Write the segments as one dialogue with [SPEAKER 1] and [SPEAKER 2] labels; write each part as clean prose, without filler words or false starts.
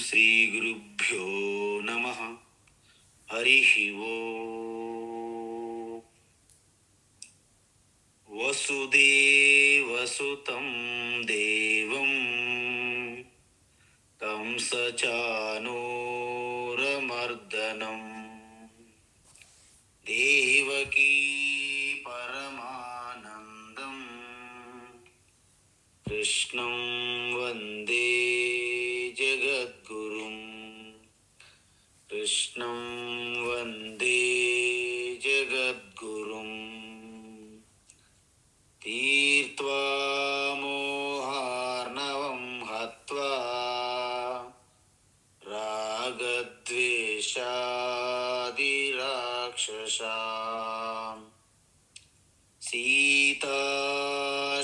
[SPEAKER 1] శ్రీ గురుభ్యో నమః. హరి ఓం. వసుదేవసుతం దేవం తం సచానూరమర్దనం దేవకీ పరమానందం కృష్ణం వందే జగద్గురుం. కృష్ణం వందే జగద్గురుం. తీర్త్వా మోహార్ణవం హత్వా రాగద్వేషాది రాక్షసాం సీతా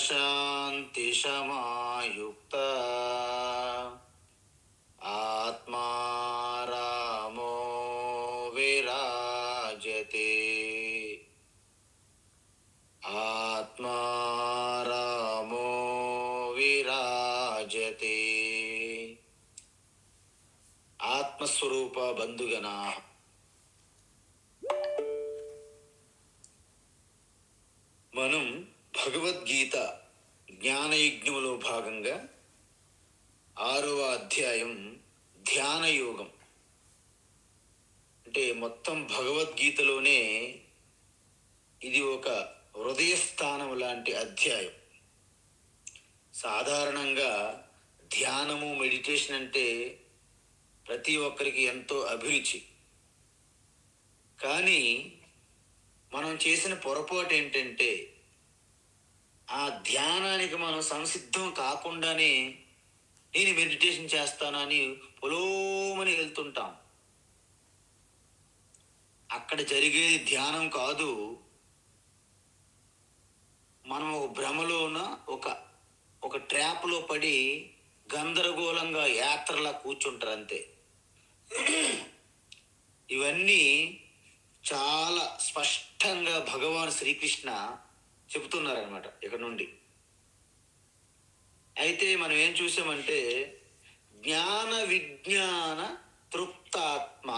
[SPEAKER 1] శాంతి సమాయుక్త ఆత్మా రామో విరాజతే. ఆత్మా రామో విరాజతే. ఆత్మస్వరూప బంధుగణా, మనం భగవద్గీత జ్ఞానయజ్ఞములో భాగంగా 6వ అధ్యాయం ధ్యానయోగం. అంటే మొత్తం భగవద్గీతలోనే ఇది ఒక హృదయస్థానం లాంటి అధ్యాయం. సాధారణంగా ధ్యానము, మెడిటేషన్ అంటే ప్రతి ఒక్కరికి ఎంతో అభిరుచి. కానీ మనం చేసిన పొరపాటు ఏంటంటే ఆ ధ్యానానికి మనం సంసిద్ధం కాకుండానే నేను మెడిటేషన్ చేస్తానని పొలోమని వెళ్తుంటాం. అక్కడ జరిగేది ధ్యానం కాదు. మనం ఒక భ్రమలోన ఒక ట్రాప్లో పడి గందరగోళంగా యాత్రలా కూర్చుంటారు అంతే. ఇవన్నీ చాలా స్పష్టంగా భగవాన్ శ్రీకృష్ణ చెబుతున్నారనమాట ఇక్కడ నుండి. అయితే మనం ఏం చూసామంటే జ్ఞాన విజ్ఞాన తృప్తాత్మ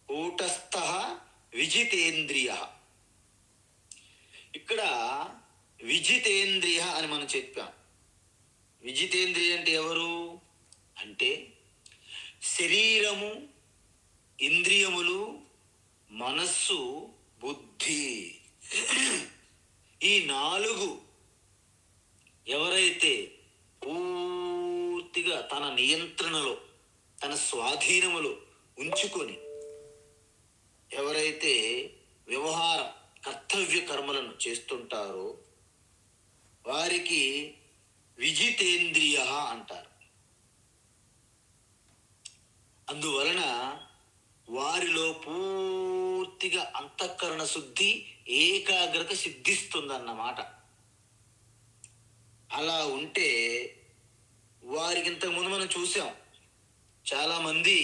[SPEAKER 1] కూటస్థ విజితేంద్రియ. ఇక్కడ విజితేంద్రియ అని మనం చెప్పాం. విజితేంద్రియ అంటే ఎవరు అంటే శరీరము, ఇంద్రియములు, మనస్సు, బుద్ధి, ఈ 4 ఎవరైతే పూర్తిగా తన నియంత్రణలో, తన స్వాధీనములో ఉంచుకొని ఎవరైతే వ్యవహార కర్తవ్య కర్మలను చేస్తుంటారో వారికి విజితేంద్రియ అంటారు. అందువలన వారిలో పూర్తిగా అంతఃకరణ శుద్ధి, ఏకాగ్రత సిద్ధిస్తుందన్నమాట. అలా ఉంటే వారికి ఇంతకుముందు మనం చూసాం, చాలామంది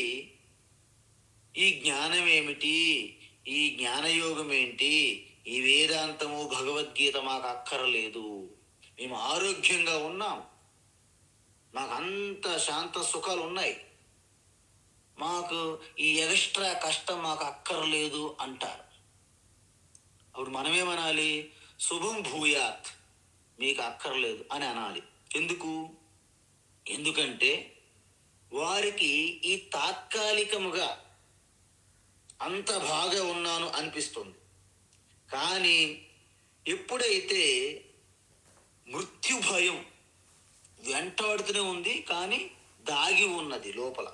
[SPEAKER 1] ఈ జ్ఞానం ఏమిటి, ఈ జ్ఞానయోగం ఏంటి, ఈ వేదాంతము భగవద్గీత మాకు అక్కర్లేదు, మేము ఆరోగ్యంగా ఉన్నాం, మాకు అంత శాంత సుఖాలు ఉన్నాయి, మాకు ఈ ఎక్స్ట్రా కష్టం మాకు అక్కర్లేదు అంటారు. అప్పుడు మనమేమనాలి? శుభం భూయాత్, మీకు అక్కర్లేదు అని అనాలి. ఎందుకంటే వారికి ఈ తాత్కాలికముగా అంత బాగా ఉన్నాను అనిపిస్తుంది. కానీ ఎప్పుడైతే మృత్యు భయం వెంటాడుతూనే ఉంది, కానీ దాగి ఉన్నది లోపల.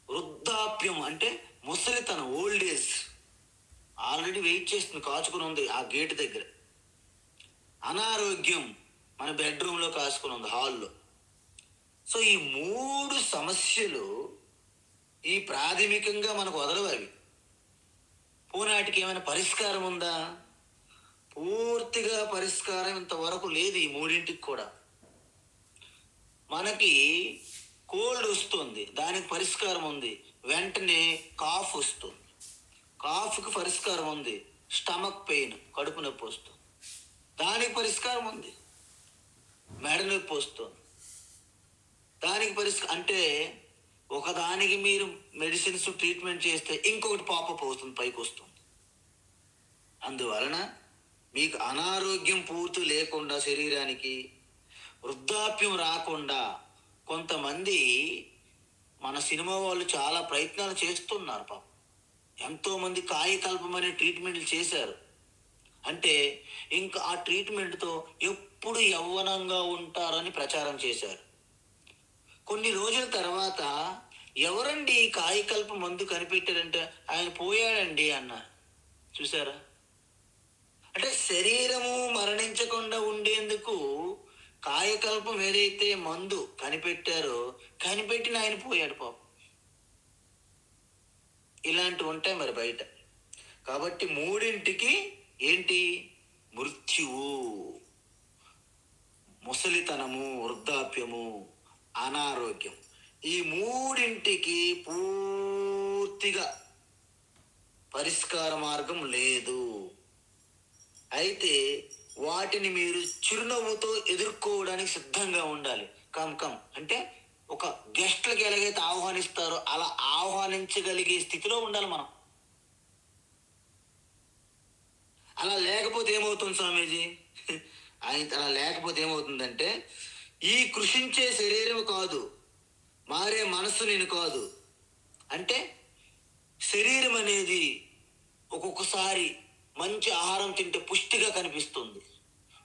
[SPEAKER 1] వృద్ధాప్యం అంటే ముసలితనం, ఓల్డ్ ఏజ్ ఆల్రెడీ వెయిట్ చేస్తుంది, కాచుకుని ఉంది ఆ గేటు దగ్గర. అనారోగ్యం మన బెడ్రూమ్లో కాచుకుని ఉంది, హాల్లో. సో ఈ 3 సమస్యలు ఈ ప్రాథమికంగా మనకు వదలవు. అవి పూనాటికి ఏమైనా పరిష్కారం ఉందా? పూర్తిగా పరిష్కారం ఇంతవరకు లేదు ఈ 3ంటికి కూడా. మనకి కోల్డ్ వస్తుంది, దానికి పరిష్కారం ఉంది, వెంటనే కాఫ్ వస్తుంది. కాఫ్కి పరిష్కారం ఉంది, స్టమక్ పెయిన్, కడుపు నొప్పి వస్తుంది, దానికి పరిష్కారం ఉంది, మెడ నొప్పి వస్తుంది. దానికి అంటే ఒకదానికి మీరు మెడిసిన్స్ ట్రీట్మెంట్ చేస్తే ఇంకొకటి పాపప్ అవుతుంది, పైకి వస్తుంది. అందువలన మీకు అనారోగ్యం పూర్తి లేకుండా శరీరానికి వృద్ధాప్యం రాకుండా కొంతమంది మన సినిమా వాళ్ళు చాలా ప్రయత్నాలు చేస్తున్నారు పాపం. ఎంతోమంది కాయకల్పం అనే ట్రీట్మెంట్లు చేశారు. అంటే ఇంకా ఆ ట్రీట్మెంట్తో ఎప్పుడు యవ్వనంగా ఉంటారని ప్రచారం చేశారు. కొన్ని రోజుల తర్వాత ఎవరండి ఈ కాయకల్ప మందు కనిపెట్టారంటే ఆయన పోయాడండి అన్నారు. చూసారా? అంటే శరీరము మరణించకుండా ఉండేందుకు కాయకల్పం ఏదైతే మందు కనిపెట్టారో కనిపెట్టిన ఆయన పోయాడు పాపం. ఇలాంటివి ఉంటాయి మరి బయట. కాబట్టి మూడింటికి ఏంటి? మృత్యువు, ముసలితనము, వృద్ధాప్యము, అనారోగ్యం. ఈ మూడింటికి పూర్తిగా పరిష్కార మార్గం లేదు. అయితే వాటిని మీరు చిరునవ్వుతో ఎదుర్కోవడానికి సిద్ధంగా ఉండాలి. కమ్ అంటే ఒక గెస్ట్లకి ఎలాగైతే ఆహ్వానిస్తారో అలా ఆహ్వానించగలిగే స్థితిలో ఉండాలి మనం. అలా లేకపోతే ఏమవుతుంది స్వామీజీ? అలా లేకపోతే ఏమవుతుందంటే ఈ కృషించే శరీరం కాదు, మారే మనస్సు నేను కాదు. అంటే శరీరం అనేది ఒక్కొక్కసారి మంచి ఆహారం తింటే పుష్టిగా కనిపిస్తుంది.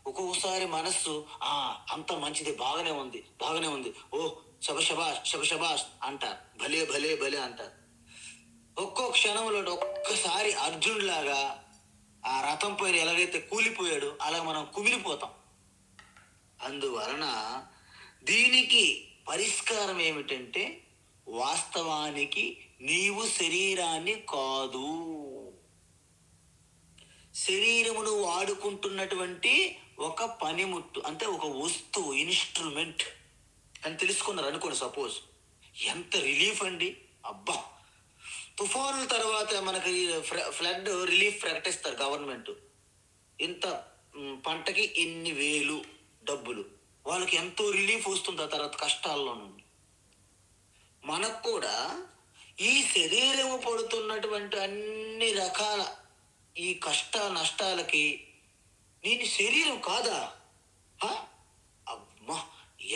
[SPEAKER 1] ఒక్కొక్కసారి మనస్సు అంత మంచిది, బాగానే ఉంది, ఓ శబశబాష్ అంటారు, భలే భలే భలే అంటారు. ఒక్కో క్షణంలో ఒక్కసారి అర్జునుడిలాగా ఆ రథం పైన ఎలాగైతే కూలిపోయాడో అలా మనం కుమిలిపోతాం. అందువలన దీనికి పరిష్కారం ఏమిటంటే వాస్తవానికి నీవు శరీరాన్ని కాదు, శరీరమును వాడుకుంటున్నటువంటి ఒక పనిముట్టు, అంటే ఒక వస్తువు, ఇన్స్ట్రుమెంట్ అని తెలుసుకున్నారు అనుకోండి. సపోజ్ ఎంత రిలీఫ్ అండి. అబ్బా, తుఫానుల తర్వాత మనకి ఫ్లడ్ రిలీఫ్ ప్రకటిస్తారు గవర్నమెంట్. ఇంత పంటకి ఇన్ని వేలు డబ్బులు, వాళ్ళకి ఎంతో రిలీఫ్ వస్తుంది ఆ తర్వాత కష్టాల్లో నుండి. మనకు కూడా ఈ శరీరము పడుతున్నటువంటి అన్ని రకాల ఈ కష్ట నష్టాలకి నేను శరీరం కాదా? అమ్మా,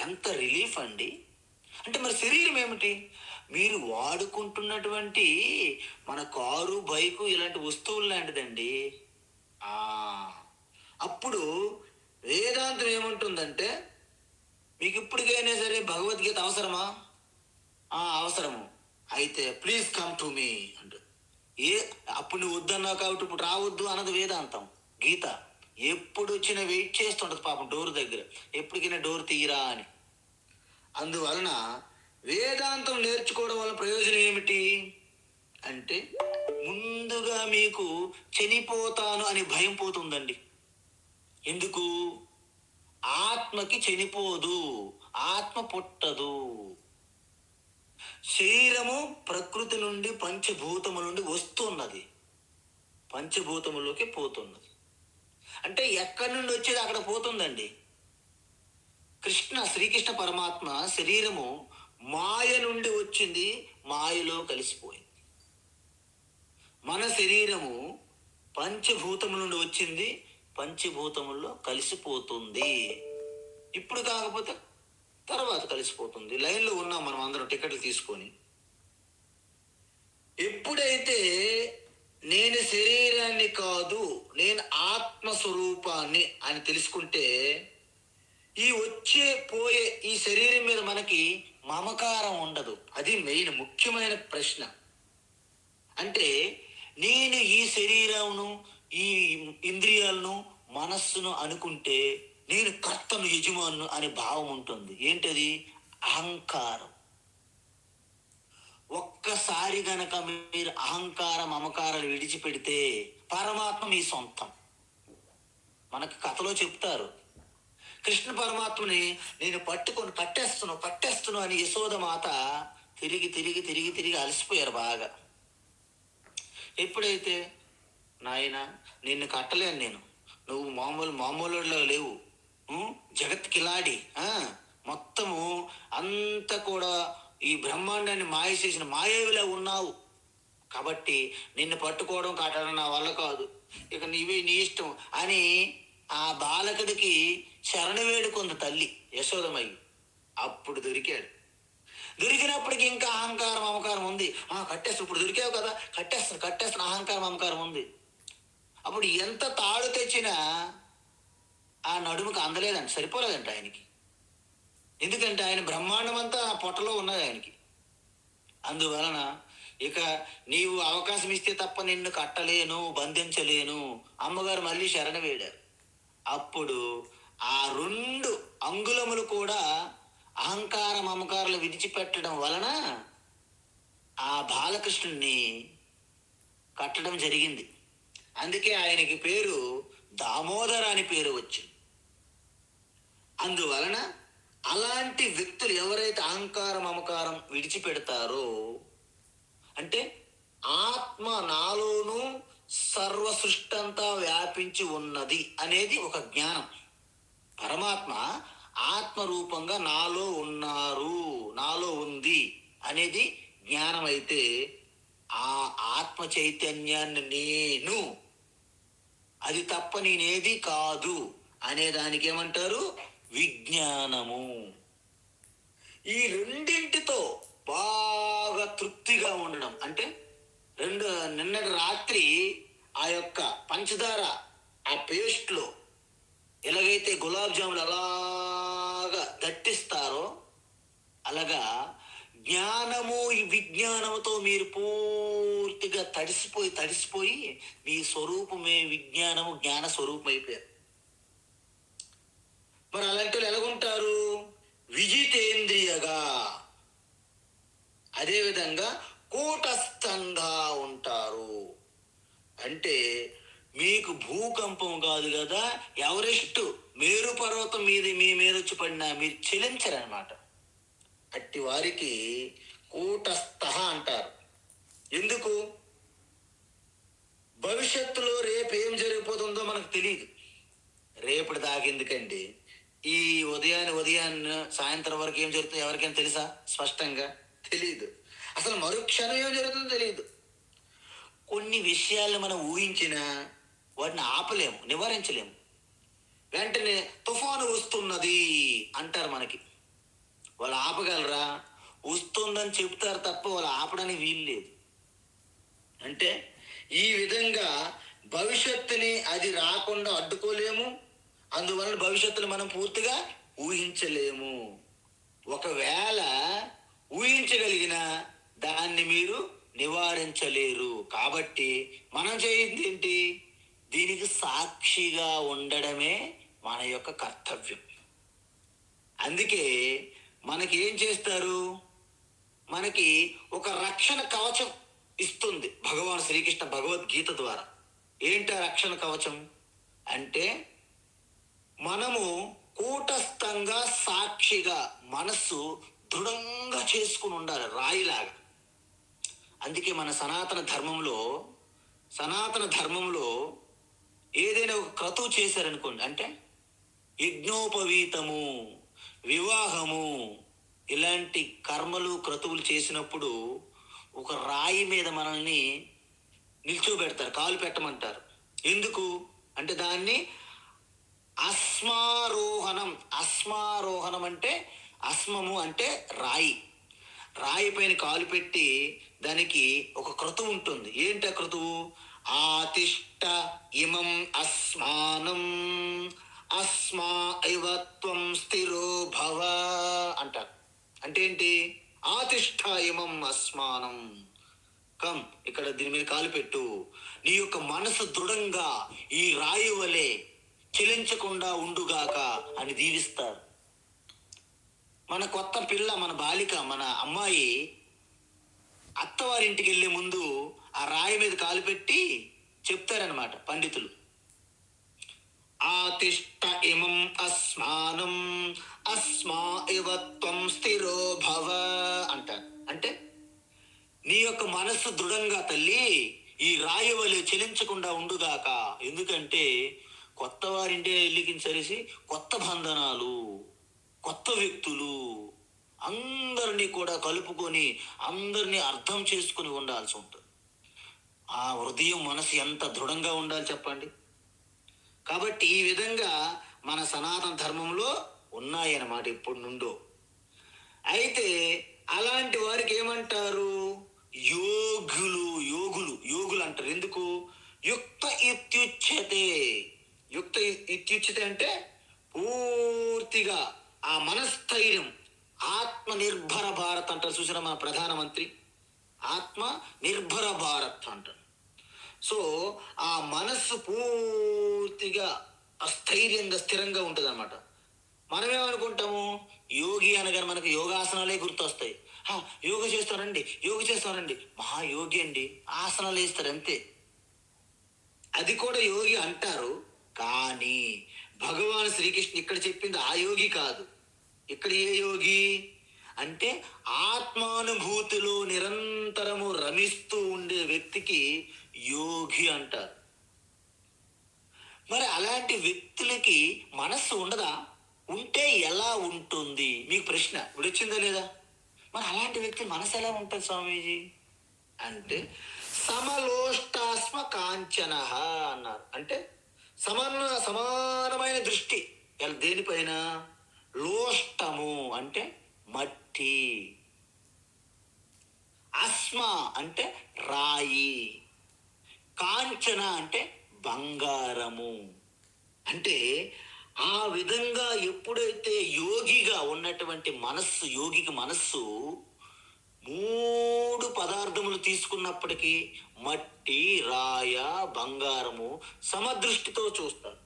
[SPEAKER 1] ఎంత రిలీఫ్ అండి. అంటే మరి శరీరం ఏమిటి? మీరు వాడుకుంటున్నటువంటి మన కారు, బైకు ఇలాంటి వస్తువులు లాంటిదండి. అప్పుడు వేదాంతం ఏముంటుందంటే మీకు ఇప్పటికైనా సరే భగవద్గీత అవసరమా? అవసరము. అయితే ప్లీజ్ కమ్ టు మీ అంట. అప్పుడు నువ్వు వద్దన్నావు కాబట్టి ఇప్పుడు రావద్దు అన్నది వేదాంతం. గీత ఎప్పుడు వచ్చినా వెయిట్ చేస్తుంటది పాపం డోర్ దగ్గర, ఎప్పటికైనా డోర్ తీయరా అని. అందువలన వేదాంతం నేర్చుకోవడం వల్ల ప్రయోజనం ఏమిటి అంటే ముందుగా మీకు చనిపోతాను అని భయం పోతుందండి. ఎందుకు? ఆత్మకి చనిపోదు, ఆత్మ పుట్టదు. శరీరము ప్రకృతి నుండి పంచభూతముల నుండి వస్తున్నది, పంచభూతములోకి పోతున్నది. అంటే ఎక్కడి నుండి వచ్చేది అక్కడ పోతుందండి. శ్రీకృష్ణ పరమాత్మ శరీరము మాయ నుండి వచ్చింది, మాయలో కలిసిపోయింది. మన శరీరము పంచభూతముల నుండి వచ్చింది, పంచభూతముల్లో కలిసిపోతుంది. ఇప్పుడు కాకపోతే తర్వాత కలిసిపోతుంది. లైన్లో ఉన్నాం మనం అందరం టికెట్లు తీసుకొని. ఎప్పుడైతే నేను శరీరాన్ని కాదు, నేను ఆత్మస్వరూపాన్ని అని తెలుసుకుంటే ఈ వచ్చే పోయే ఈ శరీరం మీద మనకి మమకారం ఉండదు. అది మెయిన్ ముఖ్యమైన ప్రశ్న. అంటే నేను ఈ శరీరంను, ఈ ఇంద్రియాలను, మనస్సును అనుకుంటే నేను కర్తను, యజమాను అనే భావం ఉంటుంది. ఏంటది? అహంకారం. ఒక్కసారి గనక మీరు అహంకారం, మమకారాలు విడిచిపెడితే పరమాత్మ మీ సొంతం. మనకి కథలో చెప్తారు, కృష్ణ పరమాత్మని నేను పట్టుకొని కట్టేస్తును అని యశోద మాత తిరిగి తిరిగి తిరిగి తిరిగి అలసిపోయారు బాగా. ఎప్పుడైతే నాయన నిన్ను కట్టలేను నేను, నువ్వు మామూలులో లేవు, జగత్ కిలాడి, మొత్తము అంతా కూడా ఈ బ్రహ్మాండాన్ని మాయ చేసిన మాయేవిలా ఉన్నావు, కాబట్టి నిన్ను పట్టుకోవడం కాటడం నా వల్ల కాదు, ఇక నీవే నీ ఇష్టం అని ఆ బాలకుడికి శరణు వేడుకుంది తల్లి యశోదమయ్యి. అప్పుడు దొరికాడు. దొరికినప్పటికి ఇంకా అహంకారం మమకారం ఉంది. కట్టేస్తాను, ఇప్పుడు దొరికావు కదా, కట్టేస్తాను అహంకారం మమకారం ఉంది. అప్పుడు ఎంత తాడు తెచ్చినా ఆ నడుముకి అందలేదంట, సరిపోలేదంట ఆయనకి. ఎందుకంటే ఆయన బ్రహ్మాండం అంతా ఆ పొట్టలో ఉన్నది ఆయనకి. అందువలన ఇక నీవు అవకాశం ఇస్తే తప్ప నిన్ను కట్టలేను, బంధించలేను. అమ్మగారు మళ్ళీ శరణ వేడారు. అప్పుడు ఆ 2 అంగుళములు కూడా అహంకార మమకారాలు విడిచిపెట్టడం వలన ఆ బాలకృష్ణుణ్ణి కట్టడం జరిగింది. అందుకే ఆయనకి పేరు దామోదర అని పేరు వచ్చింది. అందువలన అలాంటి వ్యక్తులు ఎవరైతే అహంకార మమకారం విడిచిపెడతారో, అంటే ఆత్మ నాలోనూ సర్వ సృష్టి అంతా వ్యాపించి ఉన్నది అనేది ఒక జ్ఞానం. పరమాత్మ ఆత్మ రూపంగా నాలో ఉన్నారు, నాలో ఉంది అనేది జ్ఞానం అయితే, ఆ ఆత్మ చైతన్యాన్ని నేను, అది తప్ప నేనేది కాదు అనే దానికి ఏమంటారు? విజ్ఞానము. ఈ రెండింటితో బాగా తృప్తిగా ఉండడం అంటే, నిన్నటి రాత్రి ఆ యొక్క పంచదార ఆ పేస్ట్లో ఎలాగైతే గులాబ్ జాములు అలాగా దట్టిస్తారో, అలాగా జ్ఞానము ఈ విజ్ఞానముతో మీరు పూర్తిగా తడిసిపోయి మీ స్వరూపమే విజ్ఞానము, జ్ఞాన స్వరూపం అయిపోయారు. మరి అలాంటి వాళ్ళు ఎలాగుంటారు? విజితేంద్రియగా, అదేవిధంగా కూటస్థంగా ఉంటారు. అంటే మీకు భూకంపం కాదు కదా, ఎవరెస్ట్ మేరు పర్వతం మీ మీద వచ్చి పడినా మీరు చెలించరనమాట. అట్టి వారికి కూటస్థ అంటారు. ఎందుకు? భవిష్యత్తులో రేపు ఏం జరిగిపోతుందో మనకు తెలియదు. రేపటి దాకా ఎందుకండి, ఈ ఉదయాన్ని సాయంత్రం వరకు ఏం జరుగుతుందో ఎవరికైనా తెలుసా? స్పష్టంగా తెలియదు. అసలు మరుక్షణం ఏం జరుగుతుందో తెలియదు. కొన్ని విషయాలను మనం ఊహించినా వాటిని ఆపలేము, నివారించలేము. వెంటనే తుఫాను వస్తున్నది అంటారు మనకి. వాళ్ళు ఆపగలరా? వస్తుందని చెప్తారు తప్ప వాళ్ళు ఆపడానికి వీలు లేదు. అంటే ఈ విధంగా భవిష్యత్తుని అది రాకుండా అడ్డుకోలేము. అందువలన భవిష్యత్తును మనం పూర్తిగా ఊహించలేము. ఒకవేళ ఊహించగలిగిన దాన్ని మీరు నివారించలేరు. కాబట్టి మనం చేయింది ఏంటి? దీనికి సాక్షిగా ఉండడమే మన యొక్క కర్తవ్యం. అందుకే మనకి ఏం చేస్తారు? మనకి ఒక రక్షణ కవచం ఇస్తుంది భగవాన్ శ్రీకృష్ణ భగవద్గీత ద్వారా. ఏంటి రక్షణ కవచం అంటే, మనము కూటస్థంగా సాక్షిగా మనస్సు దృఢంగా చేసుకుని ఉండాలి, రాయిలాగా. అందుకే మన సనాతన ధర్మంలో ఏదైనా ఒక క్రతువు చేశారనుకోండి, అంటే యజ్ఞోపవీతము, వివాహము, ఇలాంటి కర్మలు క్రతువులు చేసినప్పుడు ఒక రాయి మీద మనల్ని నిల్చోబెడతారు, కాలు పెట్టమంటారు. ఎందుకు అంటే దాన్ని అశ్మారోహణం అంటే, అశ్మము అంటే రాయి పైన కాలు పెట్టి దానికి ఒక క్రతువు ఉంటుంది. ఏంటి ఆ క్రతువు? ఆతిష్ట ఇమం అస్మానం అస్మా ఐవత్వం స్థిరో భవ అంటారు. అంటే ఏంటి? ఆతిష్ట ఇమం అస్మానం, కమ్ ఇక్కడ దీని మీద కాలు పెట్టు, నీ యొక్క మనసు దృఢంగా ఈ రాయి వలె చెలించకుండా ఉండుగాక అని దీవిస్తారు. మన కొత్త పిల్ల, మన బాలిక, మన అమ్మాయి అత్తవారింటికి వెళ్ళే ముందు ఆ రాయి మీద కాలు పెట్టి చెప్తారనమాట పండితులు. ఆతిష్ట ఇమం అస్మానం అస్మా ఇవత్వం స్థిరో భవ అంటారు. అంటే నీ యొక్క మనస్సు దృఢంగా తల్లి ఈ రాయి వలె చెలించకుండా ఉండుగాక. ఎందుకంటే కొత్త వారింటే వెళ్ళికించరిసి కొత్త బంధనాలు, కొత్త వ్యక్తులు, అందరినీ కూడా కలుపుకొని అందరినీ అర్థం చేసుకుని ఉండాల్సి ఉంటుంది. ఆ హృదయం మనసు ఎంత దృఢంగా ఉండాలి చెప్పండి. కాబట్టి ఈ విధంగా మన సనాతన ధర్మంలో ఉన్నాయన్నమాట ఇప్పటి నుండో. అయితే అలాంటి వారికి ఏమంటారు? యోగులు. యోగులు యోగులు అంటారు. ఎందుకు? యుక్త ఇత్యుచ్యతే. యుక్త ఇత్యుచ్యతే అంటే పూర్తిగా ఆ మనస్థైర్యం, ఆత్మ నిర్భర భారత్ అంటారు. చూసిన మన ప్రధానమంత్రి ఆత్మ నిర్భర భారత్ అంటారు. సో ఆ మనస్సు పూర్తిగా అస్థైర్యంగా స్థిరంగా ఉంటుంది అనమాట. మనమేమనుకుంటాము, యోగి అనగానే మనకు యోగాసనాలే గుర్తొస్తాయి. యోగ చేస్తారండి, యోగ చేస్తారండి, మహాయోగి అండి, ఆసనాలు వేస్తారు అంతే. అది కూడా యోగి అంటారు. కానీ భగవాన్ శ్రీకృష్ణ ఇక్కడ చెప్పింది ఆ యోగి కాదు. ఇక్కడ ఏ యోగి అంటే ఆత్మానుభూతిలో నిరంతరము రమిస్తూ ఉండే వ్యక్తికి యోగి అంటారు. మరి అలాంటి వ్యక్తులకి మనస్సు ఉండదా? ఉంటే ఎలా ఉంటుంది? మీకు ప్రశ్న ఇప్పుడు వచ్చిందా లేదా? మరి అలాంటి వ్యక్తి మనసు ఎలా ఉంటుంది స్వామీజీ అంటే, సమలోష్టాస్మ కాంచన అన్నారు. అంటే సమానమైన దృష్టి దేనిపైన? లోష్టము అంటే మట్టి, అస్మ అంటే రాయి, కాంచన అంటే బంగారము. అంటే ఆ విధంగా ఎప్పుడైతే యోగిగా ఉన్నటువంటి మనస్సు, యోగికి మనస్సు 3 పదార్థములు తీసుకున్నప్పటికీ మట్టి, రాయ, బంగారము సమదృష్టితో చూస్తారు.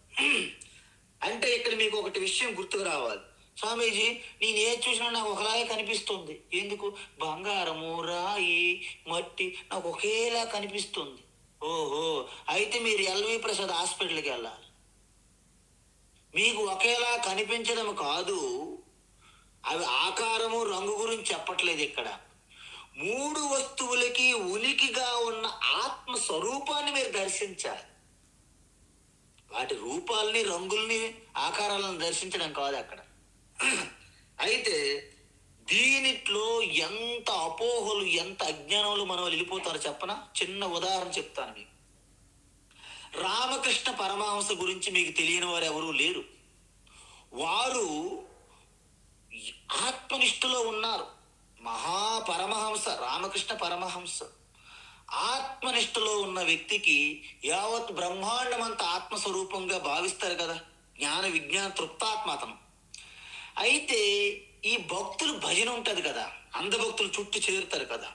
[SPEAKER 1] అంటే ఇక్కడ మీకు ఒకటి విషయం గుర్తుకు రావాలి. స్వామీజీ నేను ఏది చూసినా నాకు ఒకలాగే కనిపిస్తుంది. ఎందుకు? బంగారము, రాయి, మట్టి నాకు ఒకేలా కనిపిస్తుంది. ఓహో, అయితే మీరు ఎల్వి ప్రసాద్ హాస్పిటల్కి వెళ్ళాలి. మీకు ఒకేలా కనిపించడం కాదు, అవి ఆకారము, రంగు గురించి చెప్పట్లేదు ఇక్కడ. 3 వస్తువులకి ఉనికిగా ఉన్న ఆత్మ స్వరూపాన్ని మీరు దర్శించాలి. వాటి రూపాలని, రంగుల్ని, ఆకారాలను దర్శించడం కాదు అక్కడ. అయితే దీనిట్లో ఎంత అపోహలు, ఎంత అజ్ఞానాలు మనం వెళ్ళిపోతారో చెప్పనా? చిన్న ఉదాహరణ చెప్తాను మీకు. రామకృష్ణ పరమహంస గురించి మీకు తెలియని వారు ఎవరూ లేరు. వారు ఆత్మనిష్ఠలో ఉన్నారు. మహాపరమహంస రామకృష్ణ పరమహంస ఆత్మనిష్ఠలో ఉన్న వ్యక్తికి యావత్ బ్రహ్మాండం అంతా ఆత్మస్వరూపంగా భావిస్తారు కదా. జ్ఞాన విజ్ఞాన తృప్తాత్మతను. అయితే ఈ భక్తులు భజన ఉంటుంది కదా, అంధభక్తులు చుట్టూ చేరుతారు కదా.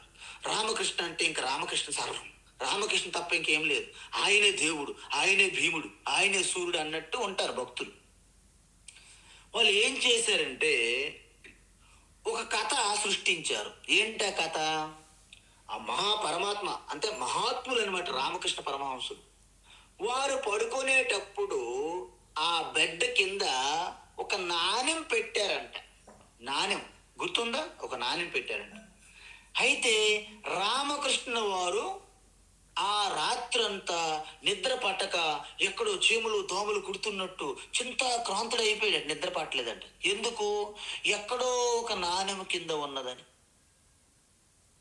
[SPEAKER 1] రామకృష్ణ అంటే ఇంక రామకృష్ణ సర్వం, రామకృష్ణ తప్ప ఇంకేం లేదు, ఆయనే దేవుడు, ఆయనే భీముడు, ఆయనే సూర్యుడు అన్నట్టు ఉంటారు భక్తులు. వాళ్ళు ఏం చేశారంటే ఒక కథ సృష్టించారు. ఏంటి ఆ కథ? ఆ మహాపరమాత్మ అంటే మహాత్ములు అనమాట రామకృష్ణ పరమహంసులు. వారు పడుకునేటప్పుడు ఆ బెడ్ కింద ఒక నాణెం పెట్టారంట. నాణెం గుర్తుందా? ఒక నాణెం పెట్టారంట. అయితే రామకృష్ణ వారు ఆ రాత్రంతా నిద్ర పట్టక ఎక్కడో చీములు దోమలు కుడుతున్నట్టు చింతాక్రాంతుడు అయిపోయాడు. నిద్ర పట్టలేదంట. ఎందుకు? ఎక్కడో ఒక నాణెం కింద ఉన్నదని.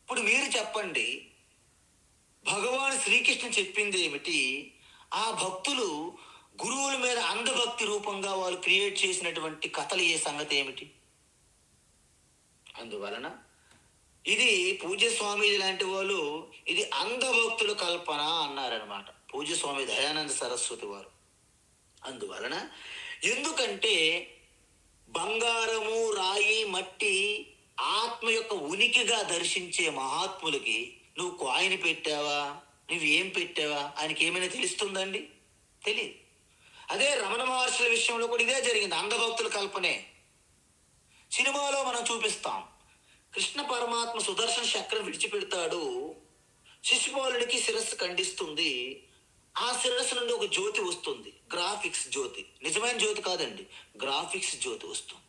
[SPEAKER 1] ఇప్పుడు మీరు చెప్పండి, భగవాన్ శ్రీకృష్ణ చెప్పింది ఏమిటి? ఆ భక్తులు గురువుల మీద అంధభక్తి రూపంగా వాళ్ళు క్రియేట్ చేసినటువంటి కథలు ఏ సంగతి ఏమిటి? అందువలన ఇది పూజ్య స్వామీజీ లాంటి వాళ్ళు ఇది అంధభక్తుల కల్పన అన్నారనమాట, పూజ్య స్వామి దయానంద సరస్వతి వారు. అందువలన ఎందుకంటే బంగారము, రాయి, మట్టి ఆత్మ యొక్క ఉనికిగా దర్శించే మహాత్ములకి నువ్వు కాయిన్ పెట్టావా, నువ్వేం పెట్టావా, ఆయనకి ఏమైనా తెలుస్తుందండి? తెలియదు. అదే రమణ మహర్షుల విషయంలో కూడా ఇదే జరిగింది, అంధభక్తుల కల్పనే. సినిమాలో మనం చూపిస్తాం, కృష్ణ పరమాత్మ సుదర్శన చక్రం విడిచిపెడతాడు, శిశుపాలుడికి శిరస్సు ఖండిస్తుంది, ఆ శిరస్సు నుండి ఒక జ్యోతి వస్తుంది, గ్రాఫిక్స్ జ్యోతి, నిజమైన జ్యోతి కాదండి, గ్రాఫిక్స్ జ్యోతి వస్తుంది.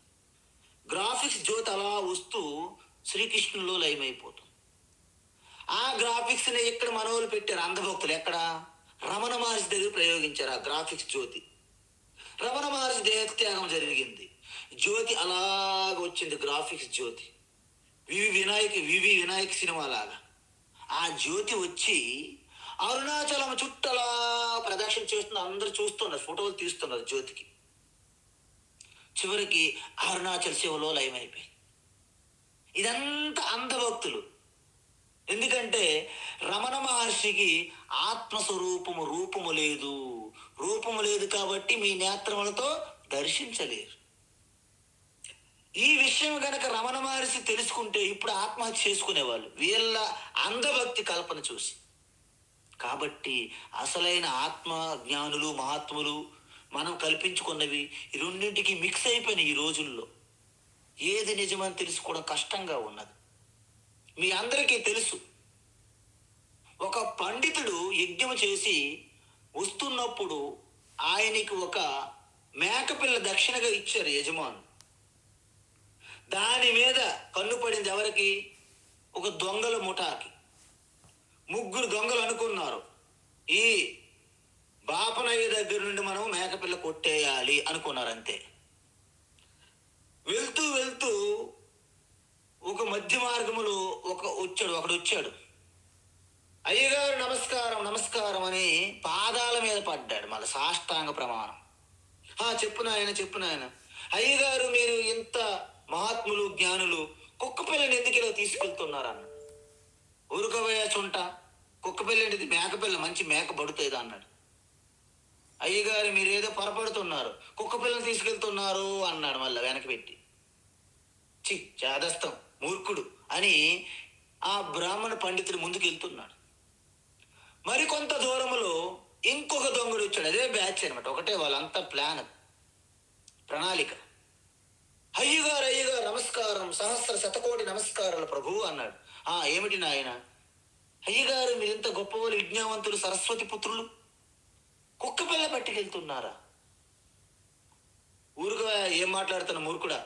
[SPEAKER 1] గ్రాఫిక్స్ జ్యోతి అలా వస్తూ శ్రీకృష్ణుల్లో లయమైపోతుంది. ఆ గ్రాఫిక్స్ ని ఇక్కడ మనోళ్ళు పెట్టారు అంధభక్తులు. ఎక్కడ? రమణ మహర్షి దగ్గర ప్రయోగించారు ఆ గ్రాఫిక్స్ జ్యోతి. రమణ మహర్షి దేహత్యాగం జరిగింది. జ్యోతి అలాగ వచ్చింది, గ్రాఫిక్స్ జ్యోతి, వివి వినాయక్ సినిమా లాగా. ఆ జ్యోతి వచ్చి అరుణాచలం చుట్టలా ప్రదక్షిణ చేస్తున్న, అందరు చూస్తున్నారు, ఫోటోలు తీస్తున్నారు జ్యోతికి. చివరికి అరుణాచల్ శివలో లయమైపోయింది. ఇదంతా అంధభక్తులు. ఎందుకంటే రమణ మహర్షికి ఆత్మస్వరూపము రూపము లేదు, రూపము లేదు కాబట్టి మీ నేత్రములతో దర్శించలేరు. ఈ విషయం గనక రమణ మహర్షి తెలుసుకుంటే ఇప్పుడు ఆత్మహత్య చేసుకునేవాళ్ళు, వీళ్ళ అంధభక్తి కల్పన చూసి. కాబట్టి అసలైన ఆత్మ జ్ఞానులు మహాత్ములు మనం కల్పించుకున్నవి ఈ రెండింటికి మిక్స్ అయిపోయిన ఈ రోజుల్లో ఏది నిజమని తెలుసుకోవడం కష్టంగా ఉన్నది. మీ అందరికీ తెలుసు, ఒక పండితుడు యజ్ఞం చేసి వస్తున్నప్పుడు ఆయనకి ఒక మేకపిల్ల దక్షిణగా ఇచ్చారు యజమాను. దాని మీద కన్ను పడింది ఎవరికి? ఒక దొంగల ముఠాకి. ముగ్గురు దొంగలు అనుకున్నారు, ఈ బాపనయ్య దగ్గర నుండి మనం మేకపిల్ల కొట్టేయాలి అనుకున్నారు. అంతే. వెళ్తూ వెళ్తూ ఒక మధ్య మార్గములో ఒకడు వచ్చాడు. అయ్యగారు నమస్కారం నమస్కారం అని పాదాల మీద పడ్డాడు, మళ్ళీ సాష్టాంగ ప్రమాణం. చెప్పు నాయన. అయ్యగారు, మీరు ఇంత మహాత్ములు జ్ఞానులు, కుక్క పిల్లని ఎందుకు ఇలా తీసుకెళ్తున్నారన్న. ఊరుకోవయ్యా చుంట, కుక్క పిల్లంటిది మేకపిల్ల, మంచి మేక పడుతుంది అన్నాడు. అయ్యగారు, మీరు ఏదో పొరపడుతున్నారు, కుక్క పిల్లని తీసుకెళ్తున్నారు అన్నాడు మళ్ళీ వెనక్కి పెట్టి. చాదస్తం, మూర్ఖుడు అని ఆ బ్రాహ్మణ పండితుడు ముందుకు వెళ్తున్నాడు. మరికొంత దూరంలో ఇంకొక దొంగడు వచ్చాడు, అదే బ్యాచ్ అనమాట, ఒకటే, వాళ్ళంతా ప్రణాళిక. అయ్యగారు నమస్కారం, సహస్ర శతకోటి నమస్కారాలు ప్రభు అన్నాడు. ఏమిటి నాయన? అయ్యగారు, మీరింత గొప్పవాళ్ళు, విజ్ఞావంతులు, సరస్వతి పుత్రులు, కుక్క పిల్ల పట్టుకెళ్తున్నారా? ఊరుగా ఏం మాట్లాడుతున్నా మూర్ఖుడా,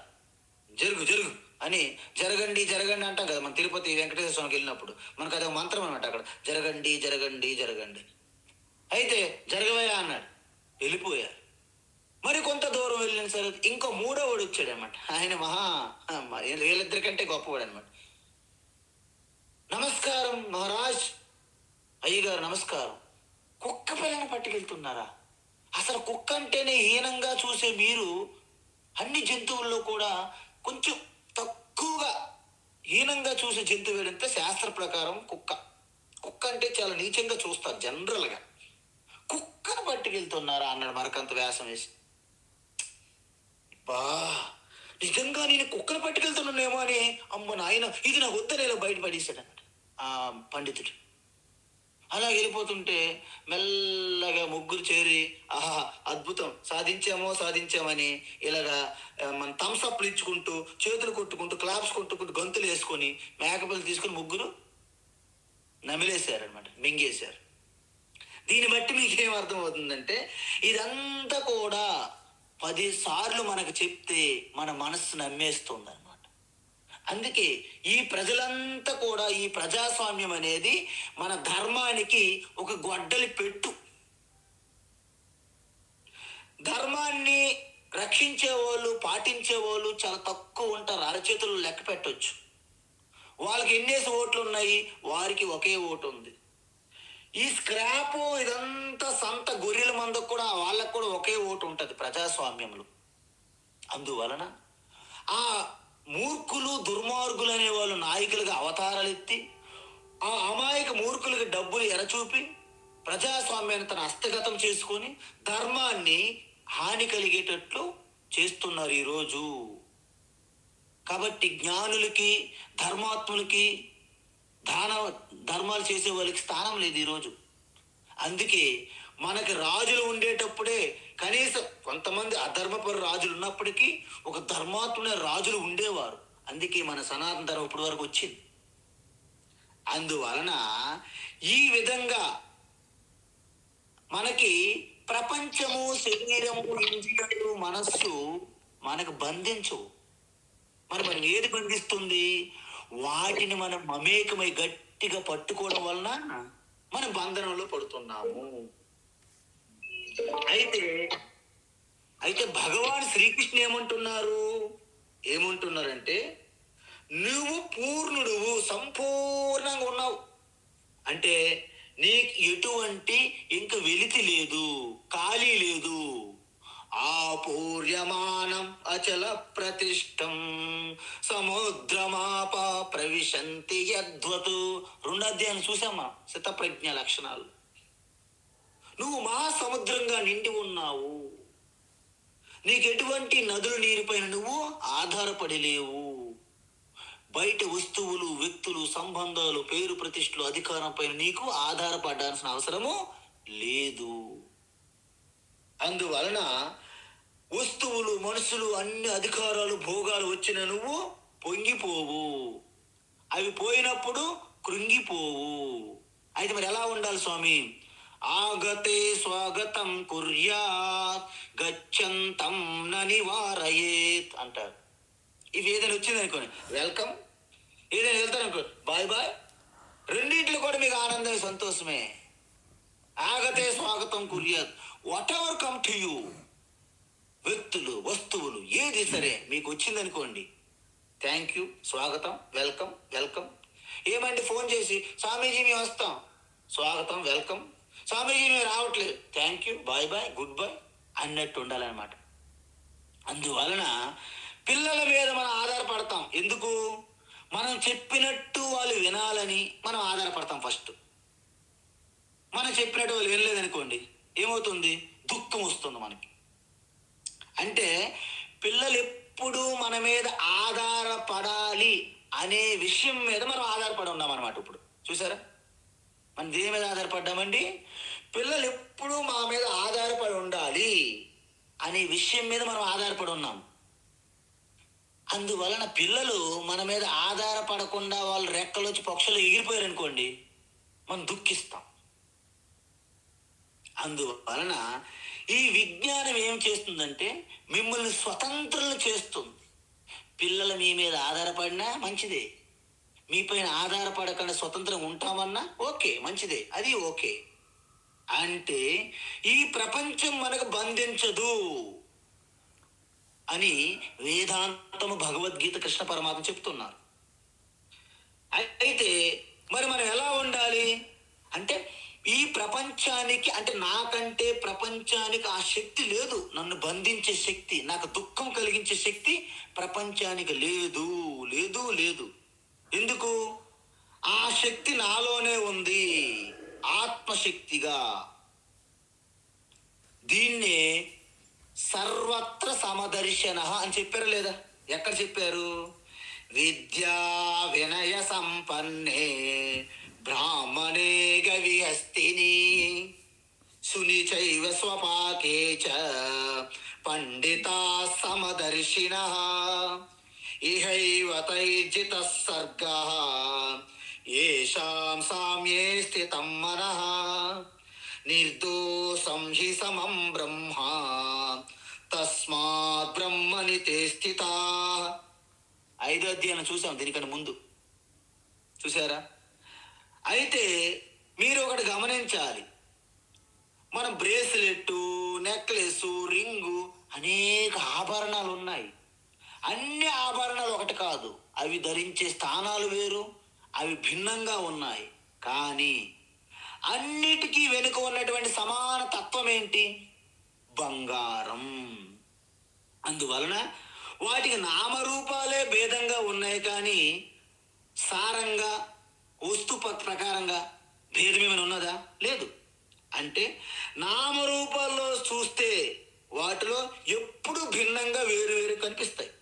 [SPEAKER 1] జరుగు అని జరగండి అంటాం కదా మన తిరుపతి వెంకటేశ్వర స్వామికి వెళ్ళినప్పుడు. మనకు అదొక మంత్రం అనమాట, అక్కడ జరగండి. అయితే జరగవయ్యా అన్నాడు, వెళ్ళిపోయారు. మరి కొంత దూరం వెళ్ళిన సరే ఇంకో మూడోవాడు వచ్చాడు అనమాట. ఆయన వీళ్ళిద్దరికంటే గొప్పవాడు అనమాట. నమస్కారం మహారాజ్. అయ్యగారు నమస్కారం. కుక్క పిల్లని పట్టుకెళ్తున్నారా? అసలు కుక్క అంటేనే హీనంగా చూసే మీరు అన్ని జంతువుల్లో కూడా కొంచెం తక్కువగా హీనంగా చూసే జంతువు ఏంటంటే శాస్త్ర ప్రకారం కుక్క అంటే చాలా నీచంగా చూస్తారు జనరల్గా. కుక్కను పట్టుకెళ్తున్నారా అన్నాడు మరకంత వ్యాసం వేసి. నిజంగా నేను కుక్కను పట్టుకెళ్తున్నానేమో అని, అమ్మ నాయన ఇది నాకు వద్దనేలా బయటపడేశాడు అన్నమాట ఆ పండితుడు. అలా వెళ్ళిపోతుంటే మెల్లగా ముగ్గురు చేరి, అద్భుతం, సాధించామని ఇలాగా మన థమ్స్అప్లు ఇచ్చుకుంటూ, చేతులు కొట్టుకుంటూ, క్లాప్స్ కొట్టుకుంటూ, గంతులు వేసుకొని మేకపిల్లలు తీసుకుని ముగ్గురు నమిలేశారనమాట, మింగేశారు. దీన్ని బట్టి మీకేం అర్థమవుతుందంటే ఇదంతా కూడా 10 సార్లు మనకు చెప్తే మన మనస్సు నమ్మేస్తుంది అనమాట. అందుకే ఈ ప్రజలంతా కూడా ఈ ప్రజాస్వామ్యం అనేది మన ధర్మానికి ఒక గొడ్డలి పెట్టు. ధర్మాన్ని రక్షించే వాళ్ళు, పాటించే వాళ్ళు చాలా తక్కువ ఉంటారు, అరచేతులు లెక్క పెట్టవచ్చు. వాళ్ళకి ఎన్నేసి ఓట్లు ఉన్నాయి, వారికి ఒకే ఓటు ఉంది. ఈ స్క్రాప్ ఇదంతా సంత గొర్రెల మందకు కూడా వాళ్ళకు కూడా ఒకే ఓటు ఉంటుంది ప్రజాస్వామ్యంలో. అందువలన ఆ మూర్ఖులు, దుర్మార్గులు అనే వాళ్ళు నాయకులుగా అవతారాలు ఎత్తి ఆ అమాయక మూర్ఖులకి డబ్బులు ఎరచూపి ప్రజాస్వామ్యాన్ని తన హస్తగతం చేసుకొని ధర్మాన్ని హాని కలిగేటట్లు చేస్తున్నారు ఈరోజు. కాబట్టి జ్ఞానులకి, ధర్మాత్ములకి, ధర్మాలు చేసే వాళ్ళకి స్థానం లేదు ఈరోజు. అందుకే మనకి రాజులు ఉండేటప్పుడే, కనీసం కొంతమంది అధర్మపరు రాజులు ఉన్నప్పటికీ ఒక ధర్మాత్ముడే రాజులు ఉండేవారు. అందుకే మన సనాతన ధర్మం ఇప్పటి వరకు వచ్చింది. అందువలన ఈ విధంగా మనకి ప్రపంచము, శరీరము, ఇంద్రియాలు, మనస్సు మనకు బంధించవు. మనం ఏది బంధిస్తుంది? వాటిని మనం మమేకమై గట్టిగా పట్టుకోవడం వలన మనం బంధనంలో పడుతున్నాము. అయితే భగవాన్ శ్రీకృష్ణ ఏమంటున్నారంటే నువ్వు పూర్ణుడువు, సంపూర్ణంగా ఉన్నావు. అంటే నీకు ఎటువంటి ఇంక వెలితి లేదు, ఖాళీ లేదు. ఆపూర్యమానం అచల ప్రతిష్టం సముద్రమాప ప్రవిశంతి యద్వతు. 2వ అధ్యాయం చూసామా శతప్రజ్ఞ లక్షణాలు. నువ్వు మహాసముద్రంగా నిండి ఉన్నావు. నీకు ఎటువంటి నదుల నీరుపైన నువ్వు ఆధారపడి లేవు. బయట వస్తువులు, వ్యక్తులు, సంబంధాలు, పేరు ప్రతిష్టలు, అధికారం పైన నీకు ఆధారపడాల్సిన అవసరము లేదు. అందువలన వస్తువులు, మనుషులు, అన్ని అధికారాలు, భోగాలు వచ్చిన నువ్వు పొంగిపోవు. అవి పోయినప్పుడు కృంగిపోవు. అయితే మరి ఎలా ఉండాలి స్వామి? ఆగతే స్వాగతం కుర్యాత్ గచ్చంతం నివారయేత్ అంటారు. ఇవి ఏదైనా వచ్చింది అనుకోండి వెల్కమ్, ఏదైనా వెళ్తాను అనుకో బాయ్ బాయ్. రెండింటిలో కూడా మీకు ఆనందమే, సంతోషమే. ఆగతే స్వాగతం కుర్యాత్, whatever come to you, వ్యక్తులు, వస్తువులు, ఏది సరే మీకు వచ్చిందనుకోండి, థ్యాంక్ యూ, స్వాగతం, వెల్కమ్ వెల్కమ్. ఏమంటే ఫోన్ చేసి స్వామీజీ మేము వస్తాం, స్వాగతం వెల్కమ్. స్వామీజీ మేము రావట్లేదు, thank you, bye bye, goodbye అన్నట్టు ఉండాలన్నమాట. అందువలన పిల్లల మీద మనం ఆధారపడతాం. ఎందుకు? మనం చెప్పినట్టు వాళ్ళు వినాలని మనం ఆధారపడతాం ఫస్ట్. మనం చెప్పినట్టు వాళ్ళు వినలేదనుకోండి ఏమవుతుంది? దుఃఖం వస్తుంది మనకి. అంటే పిల్లలు ఎప్పుడు మన మీద ఆధారపడాలి అనే విషయం మీద మనం ఆధారపడి ఉన్నాం అన్నమాట. ఇప్పుడు చూసారా మనం దేని మీద ఆధారపడ్డామండి? పిల్లలు ఎప్పుడు మా మీద ఆధారపడి ఉండాలి అనే విషయం మీద మనం ఆధారపడి ఉన్నాం. అందువలన పిల్లలు మన మీద ఆధారపడకుండా వాళ్ళు రెక్కలు వచ్చి పక్షులు ఎగిరిపోయారు అనుకోండి మనం దుఃఖిస్తాం. అందువలన ఈ విజ్ఞానం ఏం చేస్తుందంటే మిమ్మల్ని స్వతంత్రులు చేస్తుంది. పిల్లలు మీ మీద ఆధారపడినా మంచిదే, మీపైన ఆధారపడకుండా స్వతంత్రం ఉంటామన్నా ఓకే, మంచిదే, అది ఓకే. అంటే ఈ ప్రపంచం మనకు బంధించదు అని వేదాంతము, భగవద్గీత, కృష్ణ పరమాత్మ చెప్తున్నారు. అయితే మరి మనం ఎలా ఉండాలి అంటే ఈ ప్రపంచానికి, అంటే నాకంటే ప్రపంచానికి ఆ శక్తి లేదు, నన్ను బంధించే శక్తి, నాకు దుఃఖం కలిగించే శక్తి ప్రపంచానికి లేదు లేదు లేదు. ఎందుకు? ఆ శక్తి నాలోనే ఉంది, ఆత్మశక్తిగా. దీన్నే సర్వత్ర సమదర్శన అని చెప్పారు లేదా? ఎక్కడ చెప్పారు? విద్యా వినయ సంపన్నే బ్రాహ్మణే గవిహస్తిని సునిచైవ స్వపాకే చ పండితా సమదర్శినః ఇహైవ తైర్జితః సర్గః యేషాం సామ్యే స్థితం మనః నిర్దోషం హి సమం బ్రహ్మ తస్మాత్ బ్రహ్మని తే స్థితాః. 5వ అధ్యాయం చూసాం, దీనికన్నా ముందు చూసారా? అయితే మీరు ఒకటి గమనించాలి, మన బ్రేస్లెట్, నెక్లెస్, రింగు, అనేక ఆభరణాలు ఉన్నాయి. అన్ని ఆభరణాలు ఒకటి కాదు, అవి ధరించే స్థానాలు వేరు, అవి భిన్నంగా ఉన్నాయి. కానీ అన్నిటికీ వెనుక ఉన్నటువంటి సమాన తత్వం ఏంటి? బంగారం. అందువలన వాటికి నామరూపాలే భేదంగా ఉన్నాయి, కానీ సారంగా, వస్తు ప్రకారంగా భేదం ఏమైనా ఉన్నదా? లేదు. అంటే నామరూపాల్లో చూస్తే వాటిలో ఎప్పుడు భిన్నంగా వేరు వేరు కనిపిస్తాయి.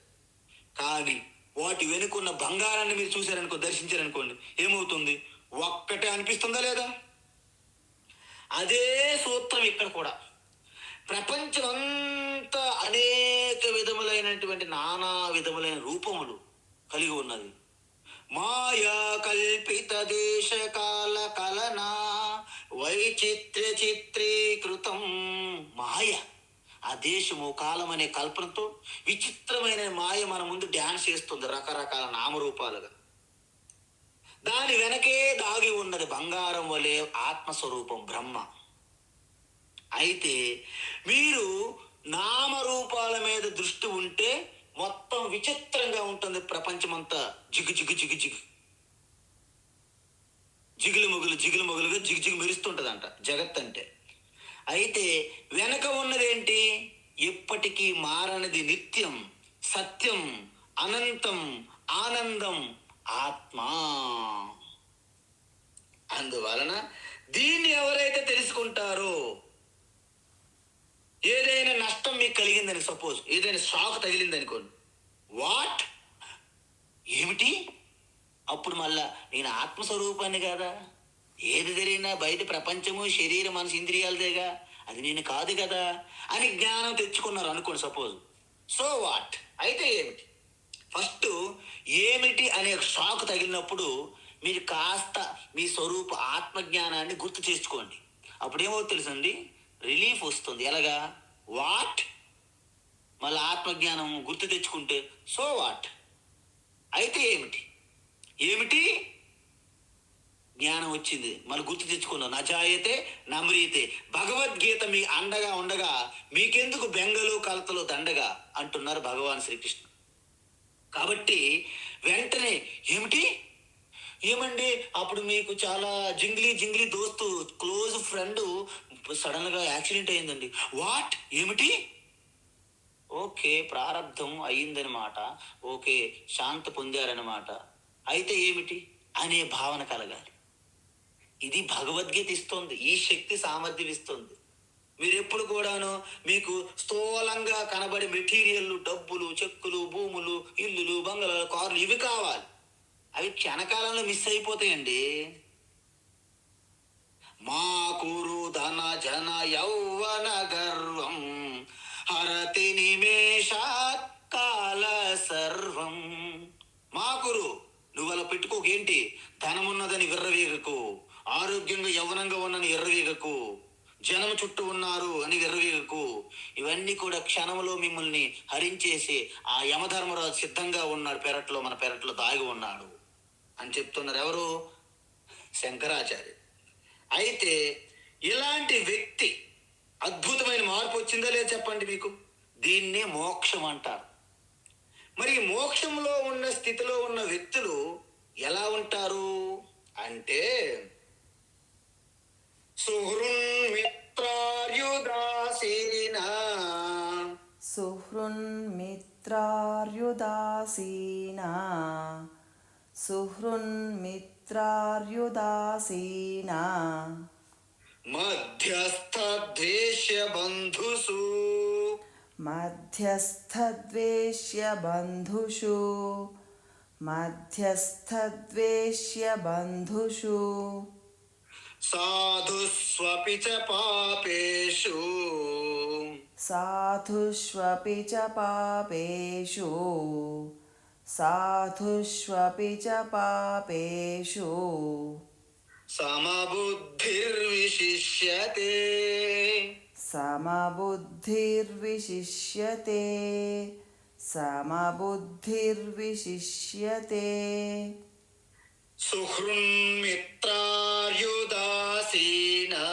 [SPEAKER 1] కానీ వాటి వెనుకున్న బంగారాన్ని మీరు చూశారనుకో, దర్శించారనుకోండి, ఏమవుతుంది? ఒక్కటే అనిపిస్తుందా లేదా? అదే సూత్రం ఇక్కడ కూడా. ప్రపంచం అంతా అనేక విధములైనటువంటి నానా విధములైన రూపములు కలిగి ఉన్నది. మాయా కల్పిత దేశ కాల కలనా వైచిత్ర చిత్రీకృతం. మాయ, ఆ దేశము, కాలం అనే కల్పనతో విచిత్రమైన మాయ మన ముందు డ్యాన్స్ చేస్తుంది రకరకాల నామరూపాలుగా. దాని వెనకే దాగి ఉన్నది బంగారం వలె ఆత్మస్వరూపం బ్రహ్మ. అయితే మీరు నామరూపాల మీద దృష్టి ఉంటే మొత్తం విచిత్రంగా ఉంటుంది. ప్రపంచమంతా జిగు జిగు జిగు జిగు జిగులు మొగులుగా జిగు జిగు మెరుస్తుంటదంట జగత్ అంటే. అయితే వెనక ఉన్నదేంటి? ఎప్పటికీ మారనిది, నిత్యం, సత్యం, అనంతం, ఆనందం, ఆత్మ. అందువలన దీన్ని ఎవరైతే తెలుసుకుంటారో, ఏదైనా నష్టం మీకు కలిగిందని, సపోజ్ ఏదైనా షాక్ తగిలింది అనుకోండి, వాట్, ఏమిటి? అప్పుడు మళ్ళా నేను ఆత్మస్వరూపాన్ని కదా, ఏది జరిగినా బయట ప్రపంచము శరీరం మనసు ఇంద్రియాలదేగా, అది నేను కాదు కదా అని జ్ఞానం తెచ్చుకున్నారు అనుకోండి సపోజ్. So what? అయితే ఏమిటి? ఫస్ట్ ఏమిటి అనే షాక్ తగిలినప్పుడు మీరు కాస్త మీ స్వరూప ఆత్మజ్ఞానాన్ని గుర్తు చేసుకోండి. అప్పుడు ఏమో తెలుసండి, రిలీఫ్ వస్తుంది. ఎలాగా? వాట్, మళ్ళీ ఆత్మజ్ఞానం గుర్తు తెచ్చుకుంటే సో వాట్. అయితే ఏమిటి? ఏమిటి? జ్ఞానం వచ్చింది, మళ్ళీ గుర్తు తెచ్చుకున్నాం. నజాయతే నమ్రీతే. భగవద్గీత మీ అండగా ఉండగా మీకెందుకు బెంగలు కలతలు దండగా అంటున్నారు భగవాన్ శ్రీకృష్ణ. కాబట్టి వెంటనే ఏమిటి, ఏమండి అప్పుడు మీకు చాలా జింగ్లీ దోస్తు, క్లోజ్ ఫ్రెండ్ సడన్ గా యాక్సిడెంట్ అయిందండి. వాట్? ఏమిటి? ఓకే, ప్రారంధం అయ్యిందనమాట. ఓకే, శాంతి పొందారనమాట. అయితే ఏమిటి అనే భావన కలగాలి. ఇది భగవద్గీత ఇస్తుంది, ఈ శక్తి సామర్థ్యం ఇస్తుంది. మీరు ఎప్పుడు కూడాను మీకు స్థూలంగా కనబడే మెటీరియల్, డబ్బులు, చెక్కులు, భూములు, ఇల్లులు, బంగళాలు, కార్లు ఇవి కావాలి. అవి క్షణకాలంలో మిస్ అయిపోతాయండి. మా కురు ధన జన యౌవన గర్వం హరతి నిమేషాత్ కాల సర్వం. మా కురు, నువ్వు అలా పెట్టుకోకేంటి? ధనమున్నదని విర్రవీగకు, ఆరోగ్యంగా యవ్వనంగా ఉన్నని ఎర్రవీగకు, జనం చుట్టూ ఉన్నారు అని విర్రవీగకు. ఇవన్నీ కూడా క్షణంలో మిమ్మల్ని హరించేసి ఆ యమధర్మరాజు సిద్ధంగా ఉన్నాడు, పెరట్లో, మన పెరట్లో దాగి ఉన్నాడు అని చెప్తున్నారు. ఎవరు? శంకరాచార్య. అయితే ఇలాంటి వ్యక్తి అద్భుతమైన మార్పు వచ్చిందా లేదా చెప్పండి మీకు. దీన్నే మోక్షం అంటారు. మరి మోక్షంలో ఉన్న స్థితిలో ఉన్న వ్యక్తులు ఎలా ఉంటారు అంటే, సుహృన్మిత్రార్యుదాసీనా
[SPEAKER 2] సుహృన్మిత్రార్యుదాసీనా సుహృన్మిత్రార్యుదాసీనా
[SPEAKER 1] మధ్యస్థద్వేష్యబంధుషు
[SPEAKER 2] మధ్యస్థద్వేష్యబంధుషు మధ్యస్థద్వేష్యబంధుషు
[SPEAKER 1] సాధుస్వపి చ పాపేషు
[SPEAKER 2] సాధుష్వపి చ పాపేషు సాధుష్వపి చ పాపేషు
[SPEAKER 1] సమబుద్ధిర్విశిష్యతే
[SPEAKER 2] సమబుద్ధిర్విశిష్యతే సమబుద్ధిర్విశిష్యతే
[SPEAKER 1] సుహృన్మిత్రార్యుదాసీనా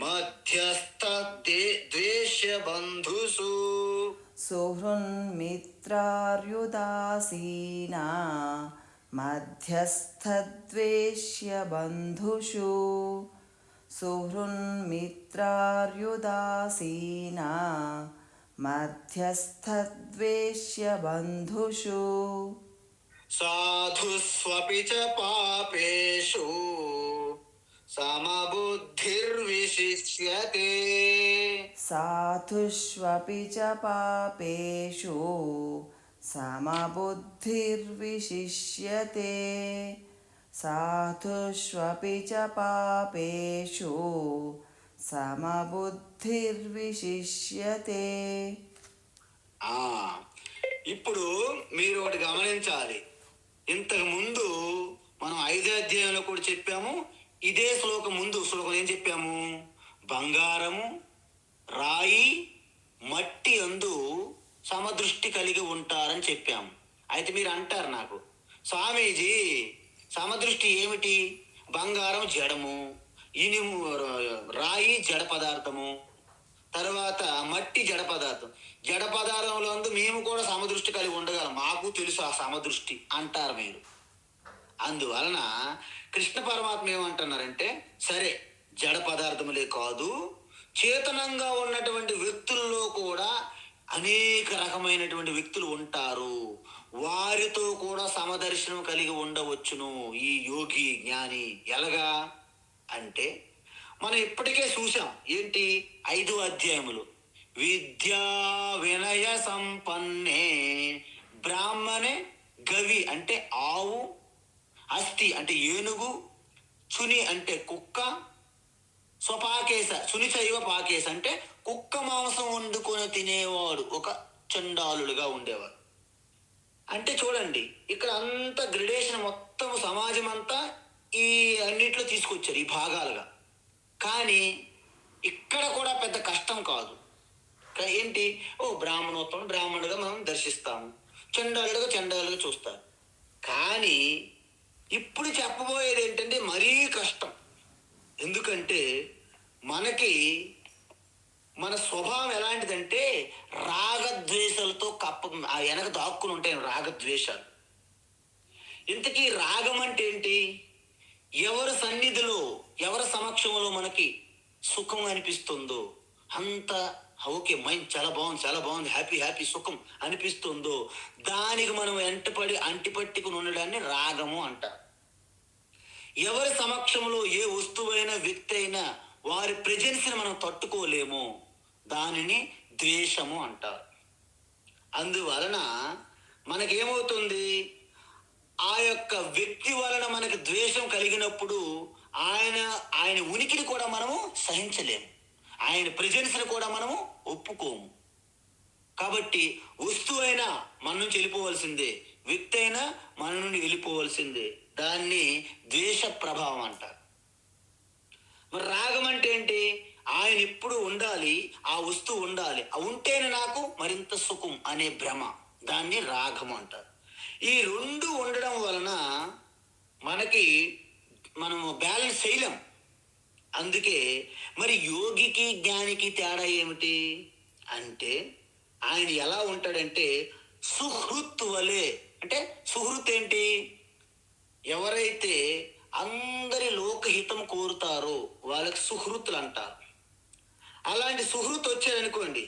[SPEAKER 1] మధ్యస్థద్వేష్యబంధుషు
[SPEAKER 2] సుహృన్మిత్రార్యుదాసీనా మధ్యస్థద్వేష్యబంధుషు సుహృన్మిత్రార్యుదాసీనా మధ్యస్థద్వేష్యబంధుషు
[SPEAKER 1] సాధుస్వపి చ పాపేషు సమబుద్ధిర్విశిష్యతే
[SPEAKER 2] సాధుష్వపి చ పాపేషు సమబుద్ధిర్విశిష్యతే సాధుష్వపి చ పాపేషు సమబుద్ధిర్విశిష్యతే.
[SPEAKER 1] ఇప్పుడు మీరు ఒకటి గమనించాలి. ఇంతకు ముందు మనం 5వ అధ్యాయంలో కూడా చెప్పాము. ఇదే శ్లోకం ముందు శ్లోకం ఏం చెప్పాము? బంగారము, రాయి, మట్టి అందు సమదృష్టి కలిగి ఉంటారని చెప్పాము. అయితే మీరు అంటారు నాకు, స్వామీజీ సమదృష్టి ఏమిటి? బంగారం జడము, ఇనుము రాయి జడ పదార్థము, తర్వాత మట్టి జడ పదార్థం. జడ పదార్థంలో మేము కూడా సమదృష్టి కలిగి ఉండగలం, మాకు తెలుసు ఆ సమదృష్టి అంటారు మీరు. అందువలన కృష్ణ పరమాత్మ ఏమంటున్నారంటే, సరే జడ పదార్థములే కాదు, చేతనంగా ఉన్నటువంటి వ్యక్తుల్లో కూడా అనేక రకమైనటువంటి వ్యక్తులు ఉంటారు, వారితో కూడా సమదర్శనం కలిగి ఉండవచ్చును ఈ యోగి జ్ఞాని. ఎలాగా అంటే మనం ఇప్పటికే చూసాం. ఏంటి? 5 అధ్యాయములు. విద్యా వినయ సంపన్నే బ్రాహ్మణే గవి అంటే ఆవు, అస్థి అంటే ఏనుగు, చుని అంటే కుక్క, స్వపాకేశ చునిచైవ పాకేశ అంటే కుక్క మాంసం వండుకొని తినేవాడు ఒక చండాలుడుగా ఉండేవాడు. అంటే చూడండి, ఇక్కడ అంతా గ్రెడేషన్, మొత్తం సమాజం అంతా ఈ అన్నిట్లో తీసుకొచ్చారు ఈ భాగాలుగా. కానీ ఇక్కడ కూడా పెద్ద కష్టం కాదు. ఏంటి? బ్రాహ్మణోత్తముడు బ్రాహ్మణుడిగా మనం దర్శిస్తాము, చండాలుడుగా చండాలుగా చూస్తారు. కానీ ఇప్పుడు చెప్పబోయేది ఏంటంటే మరీ కష్టం. ఎందుకంటే మనకి మన స్వభావం ఎలాంటిదంటే రాగద్వేషాలతో వెనక దాక్కుని ఉంటాయి రాగద్వేషాలు. ఇంతకీ రాగం అంటే ఏంటి? ఎవరి సన్నిధిలో, ఎవరి సమక్షంలో మనకి సుఖం అనిపిస్తుందో, అంత ఓకే, మైండ్ చాలా బాగుంది, చాలా బాగుంది, హ్యాపీ హ్యాపీ సుఖం అనిపిస్తుందో దానికి మనం అంటిపట్టుకుని ఉండడాన్ని రాగము అంటారు. ఎవరి సమక్షంలో ఏ వస్తువైనా వ్యక్తి అయినా వారి ప్రెజెన్స్ని మనం తట్టుకోలేము, దానిని ద్వేషము అంటారు. అందువలన మనకేమవుతుంది? ఆ యొక్క వ్యక్తి వలన మనకు ద్వేషం కలిగినప్పుడు ఆయన ఉనికిని కూడా మనము సహించలేము, ఆయన ప్రెజెన్స్ని కూడా మనము ఒప్పుకోము. కాబట్టి వస్తువైనా మన నుంచి వెళ్ళిపోవలసిందే, వ్యక్తి అయినా మన నుండి వెళ్ళిపోవలసిందే. దాన్ని ద్వేష ప్రభావం అంటారు. మరి రాగం అంటే ఏంటి? ఆయన ఎప్పుడు ఉండాలి, ఆ వస్తువు ఉండాలి, ఉంటేనే నాకు మరింత సుఖం అనే భ్రమ, దాన్ని రాగం అంటారు. ఈ రెండు ఉండడం వలన మనము బ్యాలెన్స్ చేయలేం. అందుకే మరి యోగికి జ్ఞానికి తేడా ఏమిటి అంటే, ఆయన ఎలా ఉంటాడంటే సుహృత్ వలె. అంటే సుహృత్ ఏంటి? ఎవరైతే అందరి లోకహితం కోరుతారో వాళ్ళకి సుహృతులు అంటారు. అలాంటి సుహృత్ వచ్చారనుకోండి,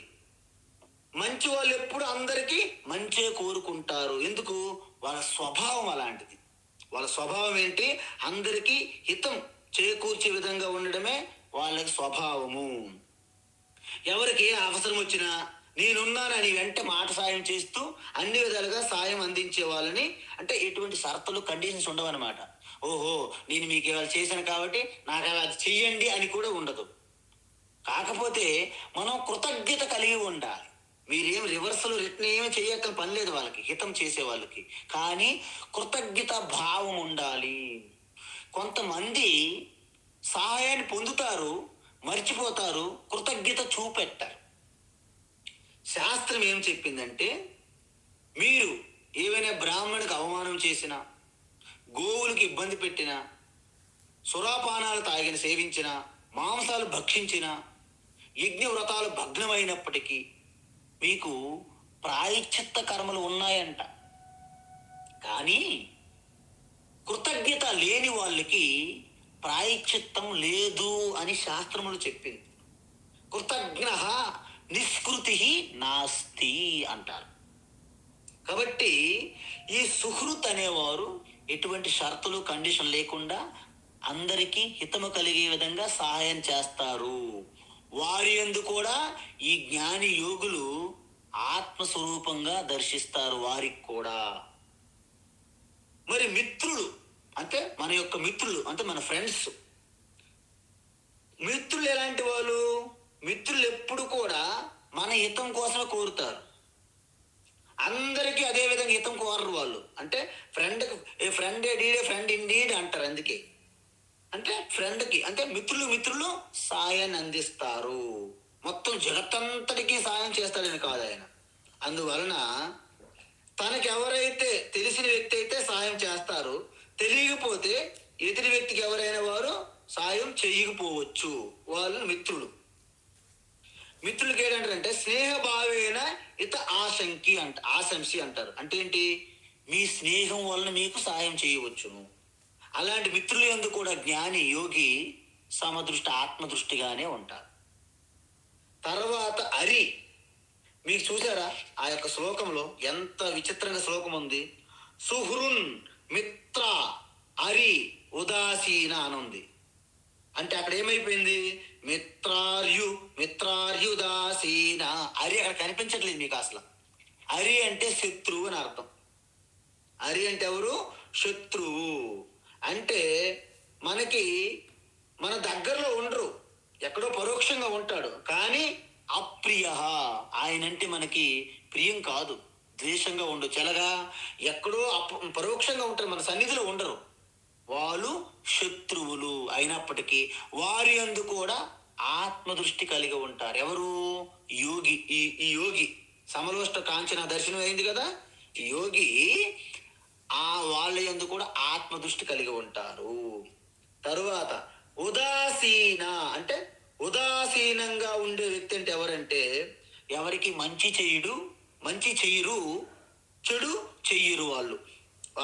[SPEAKER 1] మంచి వాళ్ళు ఎప్పుడు అందరికీ మంచే కోరుకుంటారు. ఎందుకు? వాళ్ళ స్వభావం అలాంటిది. వాళ్ళ స్వభావం ఏంటి? అందరికీ హితం చేకూర్చే విధంగా ఉండడమే వాళ్ళకి స్వభావము. ఎవరికి ఏ అవసరం వచ్చినా నేనున్నానని వెంట మాట సాయం చేస్తూ అన్ని విధాలుగా సాయం అందించే వాళ్ళని, అంటే ఎటువంటి షరతులు కండిషన్స్ ఉండవన్నమాట. నేను మీకు ఇవాళ చేశాను కాబట్టి నాకు అలా చెయ్యండి అని కూడా ఉండదు. కాకపోతే మనం కృతజ్ఞత కలిగి ఉండాలి. మీరేం రివర్సల్ రిటర్న్ ఏమి చేయక్కల పని లేదు వాళ్ళకి, హితం చేసే వాళ్ళకి. కానీ కృతజ్ఞత భావం ఉండాలి. కొంతమంది సహాయాన్ని పొందుతారు, మర్చిపోతారు, కృతజ్ఞత చూపెట్టారు. శాస్త్రం ఏం చెప్పిందంటే, మీరు ఏవైనా బ్రాహ్మణుడికి అవమానం చేసినా, గోవులకు ఇబ్బంది పెట్టినా, సురాపానాలు తాగిన సేవించిన, మాంసాలు భక్షించిన, యజ్ఞ వ్రతాలు భగ్నమైనప్పటికీ మీకు ప్రాయశ్చిత్త కర్మలు ఉన్నాయంట. కానీ కృతజ్ఞత లేని వాళ్ళకి ప్రాయశ్చిత్తం లేదు అని శాస్త్రములు చెప్పింది. కృతజ్ఞ నిష్కృతి నాస్తి అంటారు. కాబట్టి ఈ సుహృత్ అనేవారు ఎటువంటి షరతులు కండిషన్ లేకుండా అందరికీ హితము కలిగే విధంగా సహాయం చేస్తారు. వారి యందు కూడా ఈ జ్ఞాని యోగులు ఆత్మస్వరూపంగా దర్శిస్తారు వారికి కూడా. మరి మిత్రులు అంటే మన యొక్క మిత్రులు, అంటే మన ఫ్రెండ్స్. మిత్రులు ఎలాంటి వాళ్ళు? మిత్రులు ఎప్పుడు కూడా మన హితం కోసమే కోరుతారు. అందరికీ అదే విధంగా హితం కోరరు వాళ్ళు. అంటే ఫ్రెండ్ డీడే ఫ్రెండ్ ఇండీడ్ అంటారు. అందుకే అంటే ఫ్రెండ్కి, అంటే మిత్రులు సాయాన్ని అందిస్తారు. మొత్తం జగత్తంతటికీ సాయం చేస్తాడని కాదు ఆయన. అందువలన తనకి ఎవరైతే తెలిసిన వ్యక్తి అయితే సాయం చేస్తారు, తెలియకపోతే ఎదుటి వ్యక్తికి ఎవరైనా వారు సాయం చేయకపోవచ్చు. వాళ్ళు మిత్రులు. మిత్రులకి ఏంటంటారంటే స్నేహభావేన ఇత ఆశంసి అంటారు. అంటే ఏంటి? మీ స్నేహం వలన మీకు సహాయం చేయవచ్చును. అలాంటి మిత్రుల యందు కూడా జ్ఞాని యోగి సమదృష్టి ఆత్మదృష్టిగానే ఉంటారు. తర్వాత అరి, మీకు చూసారా ఆ యొక్క శ్లోకంలో ఎంత విచిత్రంగా శ్లోకం ఉంది. సుహృన్ మిత్ర అరి ఉదాసీన అని ఉంది. అంటే అక్కడ ఏమైపోయింది? మిత్రార్యుదాసీన. అరి అక్కడ కనిపించట్లేదు మీకు అసలు. అరి అంటే శత్రువు అని అర్థం. అరి అంటే ఎవరు? శత్రువు. అంటే మనకి మన దగ్గరలో ఉండరు, ఎక్కడో పరోక్షంగా ఉంటాడు, కానీ అప్రియ. ఆయనంటే మనకి ప్రియం కాదు, ద్వేషంగా ఉండొచ్చు. ఎలాగా? ఎక్కడో పరోక్షంగా ఉంటారు, మన సన్నిధిలో ఉండరు. వాళ్ళు శత్రువులు అయినప్పటికీ వారి యందు కూడా ఆత్మదృష్టి కలిగి ఉంటారు. ఎవరు? యోగి. ఈ యోగి సమలోష్ట కాంచన దర్శనం అయింది కదా, ఈ యోగి వాళ్ళ యందు కూడా ఆత్మదృష్టి కలిగి ఉంటారు. తరువాత ఉదాసీన అంటే ఉదాసీనంగా ఉండే వ్యక్తి అంటే ఎవరంటే ఎవరికి మంచి చెయ్యరు, చెడు చెయ్యరు. వాళ్ళు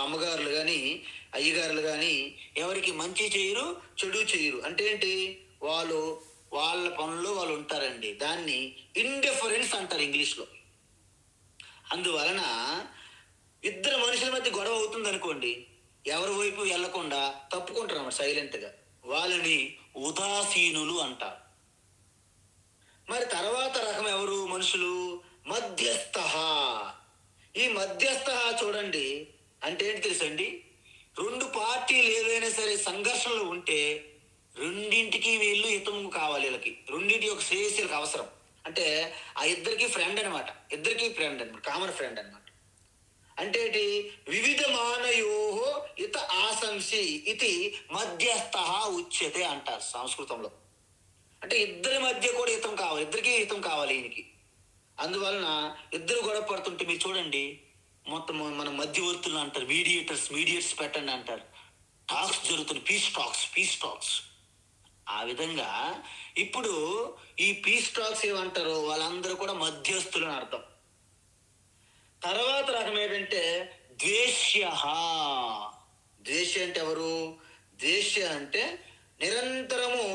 [SPEAKER 1] అమ్మగారులు కానీ అయ్యగారులు కానీ ఎవరికి మంచి చేయరు, చెడు చేయరు. అంటే ఏంటి? వాళ్ళు వాళ్ళ పనుల్లో వాళ్ళు ఉంటారండి. దాన్ని ఇండిఫరెన్స్ అంటారు ఇంగ్లీష్లో. అందువలన ఇద్దరు మనుషుల మధ్య గొడవ అవుతుంది అనుకోండి, ఎవరి వైపు వెళ్లకుండా తప్పుకుంటారు అన్నమాట సైలెంట్గా. వాళ్ళని ఉదాసీనులు అంటారు. మరి తర్వాత రకం ఎవరు? మనుషులు మధ్యస్థ. ఈ మధ్యస్థ చూడండి అంటే ఏంటి తెలుసండి? రెండు పార్టీలు ఏదైనా సరే సంఘర్షణలు ఉంటే రెండింటికి వీళ్ళు హితం కావాలి. వీళ్ళకి రెండింటి యొక్క శ్రేయస్సులకు అవసరం. అంటే ఆ ఇద్దరికి ఫ్రెండ్ అనమాట, కామన్ ఫ్రెండ్ అనమాట. అంటే ఏంటి? వివిధ మానయోహో ఇత ఆశంసి ఇది మధ్యస్థ ఉచ్యతే అంటారు సంస్కృతంలో. అంటే ఇద్దరి మధ్య కూడా హితం కావాలి, ఇద్దరికి హితం కావాలి ఈయనకి. అందువలన ఇద్దరు గొడవ పడుతుంటే మీరు చూడండి, మొత్తం మన మధ్యవర్తులు అంటారు, మీడియేటర్స్ పెట్టండి అంటారు. టాక్స్ జరుగుతుంది, పీస్ టాక్స్. ఆ విధంగా ఇప్పుడు ఈ పీస్ టాక్స్ ఏమంటారో వాళ్ళందరూ కూడా మధ్యస్థులు అని అర్థం. తర్వాత రకం ఏంటంటే ద్వేష్య. ద్వేష్య అంటే ఎవరు? ద్వేష్య అంటే నిరంతరము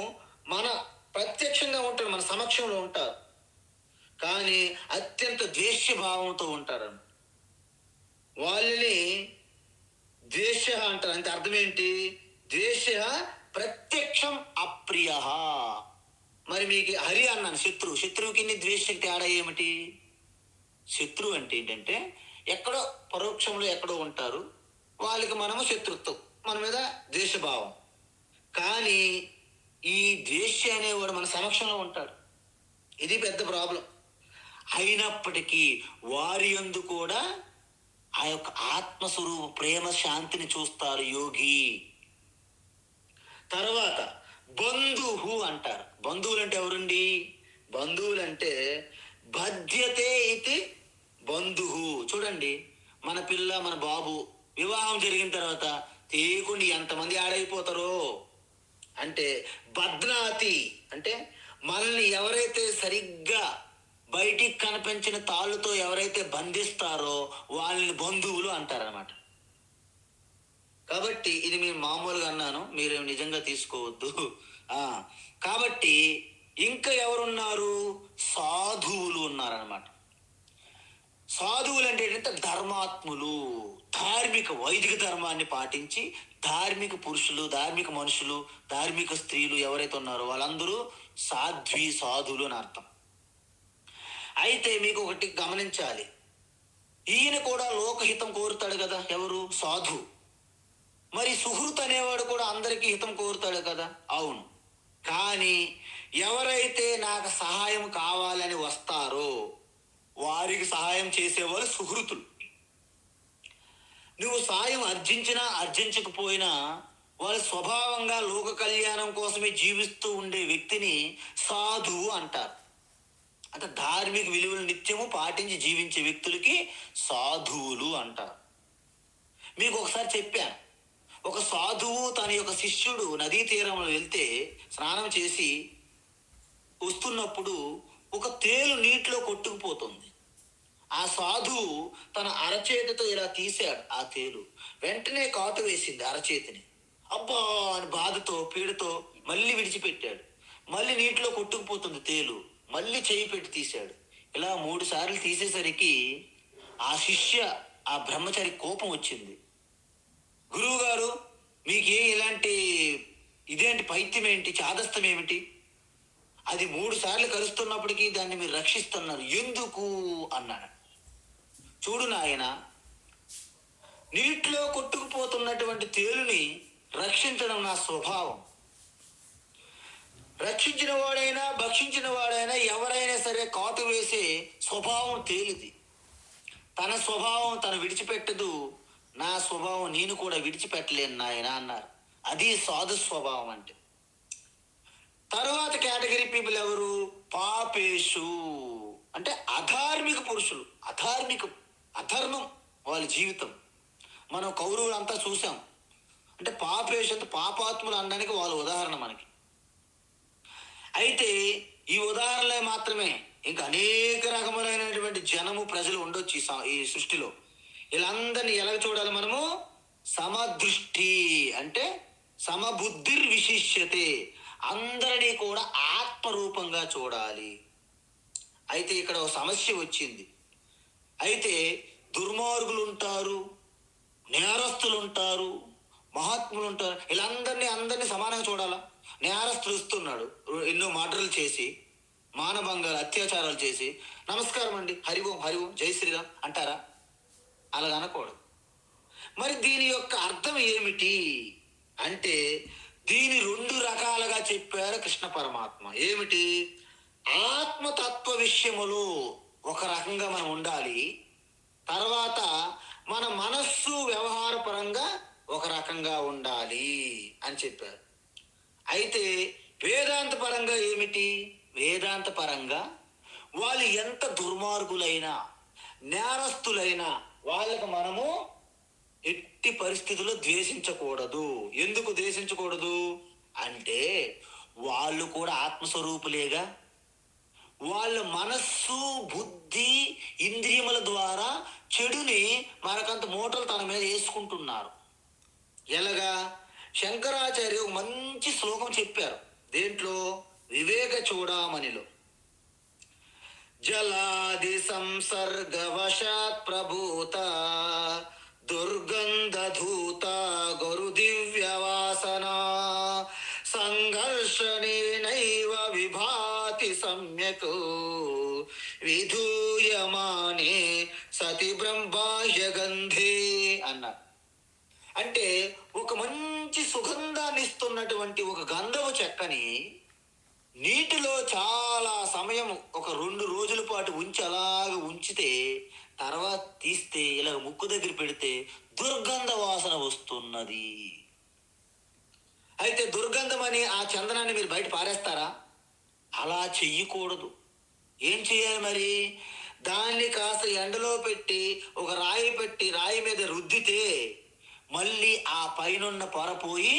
[SPEAKER 1] మన ప్రత్యక్షంగా ఉంటారు, మన సమక్షంలో ఉంటారు, కానీ అత్యంత ద్వేష్య భావంతో ఉంటారు. వాళ్ళని ద్వేష అంటారు. అంటే అర్థం ఏంటి? ద్వేష ప్రత్యక్షం అప్రియ. మరి మీకు హరి అన్నాను, శత్రువుకి ద్వేషకి తేడా ఏమిటి? శత్రువు అంటే ఏంటంటే ఎక్కడో పరోక్షంలో ఎక్కడో ఉంటారు, వాళ్ళకి మనము శత్రుత్వం, మన మీద ద్వేషభావం. కానీ ఈ ద్వేష అనేవాడు మన సమక్షంలో ఉంటాడు. ఇది పెద్ద ప్రాబ్లం. అయినప్పటికీ వారి యందు కూడా ఆ యొక్క ఆత్మస్వరూప ప్రేమ శాంతిని చూస్తారు యోగి. తర్వాత బంధువు అంటారు. బంధువులు అంటే ఎవరండి? బంధువులంటే బాధ్యతే ఇది బంధువు. చూడండి, మన పిల్ల మన బాబు వివాహం జరిగిన తర్వాత తేకుండా ఎంతమంది ఆడైపోతారో. అంటే బద్నాతి అంటే మనల్ని ఎవరైతే సరిగ్గా బయటికి కనిపించిన తాళ్ళతో ఎవరైతే బంధిస్తారో వాళ్ళని బంధువులు అంటారనమాట. కాబట్టి ఇది మీరు మామూలుగా అన్నాను, మీరేమి నిజంగా తీసుకోవద్దు. కాబట్టి ఇంకా ఎవరున్నారు? సాధువులు ఉన్నారనమాట. సాధువులు అంటే ఏంటంటే ధర్మాత్ములు, వైదిక ధర్మాన్ని పాటించి ధార్మిక పురుషులు, ధార్మిక మనుషులు, ధార్మిక స్త్రీలు ఎవరైతే ఉన్నారో వాళ్ళందరూ సాధువులు అని అర్థం. అయితే మీకు ఒకటి గమనించాలి, ఈయన కూడా లోకహితం కోరుతాడు కదా. ఎవరు? సాధు. మరి సుహృత్ అనేవాడు కూడా అందరికీ హితం కోరుతాడు కదా. అవును. కానీ ఎవరైతే నాకు సహాయం కావాలని వస్తారో వారికి సహాయం చేసేవారు సుహృతులు. నువ్వు సాయం అర్జించినా అర్జించకపోయినా వాళ్ళ స్వభావంగా లోక కళ్యాణం కోసమే జీవిస్తూ ఉండే వ్యక్తిని సాధువు అంటారు. అంటే ధార్మిక విలువలు నిత్యము పాటించి జీవించే వ్యక్తులకి సాధువులు అంటారు. మీకు ఒకసారి చెప్పాను, ఒక సాధువు తన యొక్క శిష్యుడు నదీ తీరంలో వెళ్తే స్నానం చేసి వస్తున్నప్పుడు ఒక తేలు నీటిలో కొట్టుకుపోతుంది. ఆ సాధువు తన అరచేతితో ఇలా తీశాడు ఆ తేలు. వెంటనే కాటు వేసింది అరచేతిని. అబ్బా అని బాధతో పీడతో మళ్ళీ విడిచిపెట్టాడు. మళ్ళీ నీటిలో కొట్టుకుపోతుంది తేలు. మళ్ళీ చేయి పెట్టి తీశాడు. ఇలా 3 సార్లు తీసేసరికి ఆ శిష్య, ఆ బ్రహ్మచారి కోపం వచ్చింది. గురువు గారు, మీకే ఇలాంటి ఇదేంటి, పైత్యం ఏంటి, చాదస్తం ఏమిటి? అది 3 సార్లు కలుస్తున్నప్పటికీ దాన్ని మీరు రక్షిస్తున్నారు ఎందుకు అన్నాడు. చూడు నాయన, నీటిలో కొట్టుకుపోతున్నటువంటి తేలుని రక్షించడం నా స్వభావం. రక్షించిన వాడైనా భక్షించిన వాడైనా ఎవరైనా సరే కాటు వేసే స్వభావం తేలిది. తన స్వభావం తను విడిచిపెట్టదు. నా స్వభావం నేను కూడా విడిచిపెట్టలేను నాయన అన్నారు. అది సాధు స్వభావం అంటే. తర్వాత కేటగిరీ పీపుల్ ఎవరు? పాపేషు అంటే అధార్మిక పురుషులు. అధర్మం వాళ్ళ జీవితం. మనం కౌరవులు అంతా చూసాం. అంటే పాపేషు అంటే పాపాత్ములు అనడానికి వాళ్ళ ఉదాహరణ మనకి. అయితే ఈ ఉదాహరణలే మాత్రమే, ఇంకా అనేక రకములైనటువంటి జనము ప్రజలు ఉండొచ్చు ఈ సృష్టిలో. వీళ్ళందరినీ ఎలా చూడాలి మనము? సమదృష్టి అంటే సమబుద్ధిర్ విశిష్యతే, అందరినీ కూడా ఆత్మరూపంగా చూడాలి. అయితే ఇక్కడ ఒక సమస్య వచ్చింది. అయితే దుర్మార్గులు ఉంటారు, నేరస్తులు ఉంటారు, మహాత్ములు ఉంటారు. అందరినీ సమానంగా చూడాలా? నేరస్తులు వస్తున్నాడు, ఎన్నో మర్డర్లు చేసి, మానభంగాలు, అత్యాచారాలు చేసి, నమస్కారం అండి, హరి ఓం జై శ్రీరామ్ అంటారా? అలాగ అనకూడదు. మరి దీని యొక్క అర్థం ఏమిటి అంటే, దీని 2 రకాలుగా చెప్పారు కృష్ణ పరమాత్మ. ఏమిటి? ఆత్మతత్వ విషయములో ఒక రకంగా మనం ఉండాలి. తర్వాత మన మనస్సు వ్యవహార పరంగా ఒక రకంగా ఉండాలి అని చెప్పారు. అయితే వేదాంత పరంగా ఏమిటి? వేదాంత పరంగా వాళ్ళు ఎంత దుర్మార్గులైనా నేరస్తులైనా వాళ్ళకు మనము ఎట్టి పరిస్థితుల్లో ద్వేషించకూడదు. ఎందుకు ద్వేషించకూడదు అంటే, వాళ్ళు కూడా ఆత్మస్వరూపులేగా. వాళ్ళ మనస్సు, బుద్ధి, ఇంద్రియముల ద్వారా చెడుని మరకంత మూటలు తన మీద వేసుకుంటున్నారు. ఎలాగా? శంకరాచార్య ఒక మంచి శ్లోకం చెప్పారు. దేంట్లో? వివేక చూడామణిలో. జలాది సంసర్గవశాత్ ప్రభూత దుర్గంధధూత గురు దివ్యవాసన సంఘర్షణేనైవ విభాతి సమ్యక్ విధూయమానే సతి బ్రహ్మాహ్య గంధే అన్నారు. అంటే ఒక మంచి సుగంధాన్ని ఇస్తున్నటువంటి ఒక గంధపు చెక్కని నీటిలో చాలా సమయం, ఒక 2 రోజుల పాటు ఉంచి అలాగ ఉంచితే, తర్వాత తీస్తే ఇలాగ ముక్కు దగ్గర పెడితే దుర్గంధ వాసన వస్తున్నది. అయితే దుర్గంధం అని ఆ చందనాన్ని మీరు బయట పారేస్తారా? అలా చెయ్యకూడదు. ఏం చేయాలి మరి? దాన్ని కాస్త ఎండలో పెట్టి ఒక రాయి పెట్టి రాయి మీద రుద్దితే మళ్ళీ ఆ పైనున్న పొర పోయి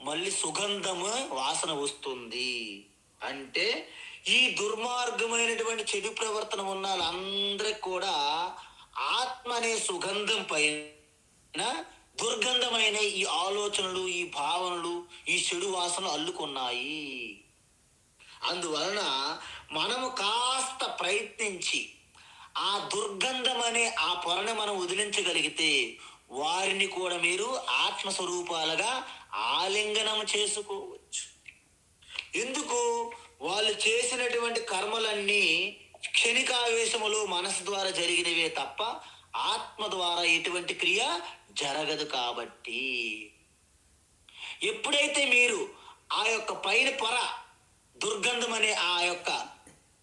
[SPEAKER 1] మళ్ళీ సుగంధము వాసన వస్తుంది. అంటే ఈ దుర్మార్గమైనటువంటి చెడు ప్రవర్తన ఉన్న వాళ్ళందరికి కూడా ఆత్మ అనే సుగంధం పైన దుర్గంధమైన ఈ ఆలోచనలు, ఈ భావనలు, ఈ చెడు వాసనలు అల్లుకున్నాయి. అందువలన మనము కాస్త ప్రయత్నించి ఆ దుర్గంధం అనే ఆ పొరను మనం వదిలించగలిగితే వారిని కూడా మీరు ఆత్మస్వరూపాలుగా ఆలింగనం చేసుకోవచ్చు. ఎందుకు? వాళ్ళు చేసినటువంటి కర్మలన్నీ క్షణికావేశములో మనసు ద్వారా జరిగినవే తప్ప ఆత్మ ద్వారా ఎటువంటి క్రియ జరగదు. కాబట్టి ఎప్పుడైతే మీరు ఆ యొక్క పైన పొర దుర్గంధం అనే ఆ యొక్క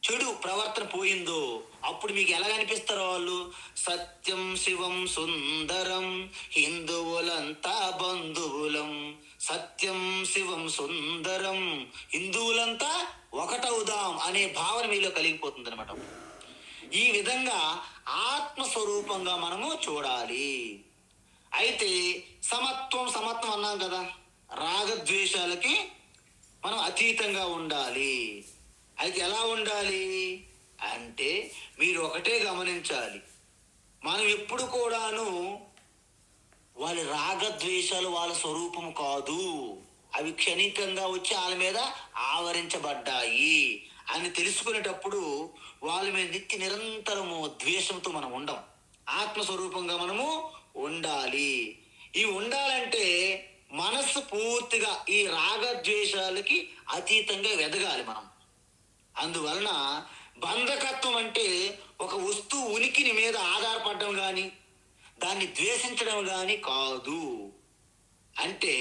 [SPEAKER 1] చెడు ప్రవర్తన పోయిందో అప్పుడు మీకు ఎలా కనిపిస్తారో వాళ్ళు? సత్యం శివం సుందరం హిందువులంతా బంధువులం. సత్యం శివం సుందరం హిందువులంతా ఒకటవుదాం అనే భావన మీలో కలిగిపోతుంది అనమాట. ఈ విధంగా ఆత్మస్వరూపంగా మనము చూడాలి. అయితే సమత్వం అన్నాం కదా, రాగద్వేషాలకి మనం అతీతంగా ఉండాలి. అయితే ఎలా ఉండాలి? అంటే మీరు ఒకటే గమనించాలి, మనం ఎప్పుడు కూడాను వాళ్ళ రాగద్వేషాలు వాళ్ళ స్వరూపము కాదు, అవి క్షణికంగా వచ్చి వాళ్ళ మీద ఆవరించబడ్డాయి అని తెలుసుకునేటప్పుడు వాళ్ళ మీద నిత్య నిరంతరము ద్వేషంతో మనం ఉండం. ఆత్మస్వరూపంగా మనము ఉండాలి. ఈ ఉండాలంటే మనస్సు పూర్తిగా ఈ రాగద్వేషాలకి అతీతంగా ఎదగాలి మనం. అందువలన బంధకత్వం అంటే ఒక వస్తువు ఉనికిని మీద ఆధారపడడం కానీ దాన్ని ద్వేషించడం కానీ కాదు. అంటే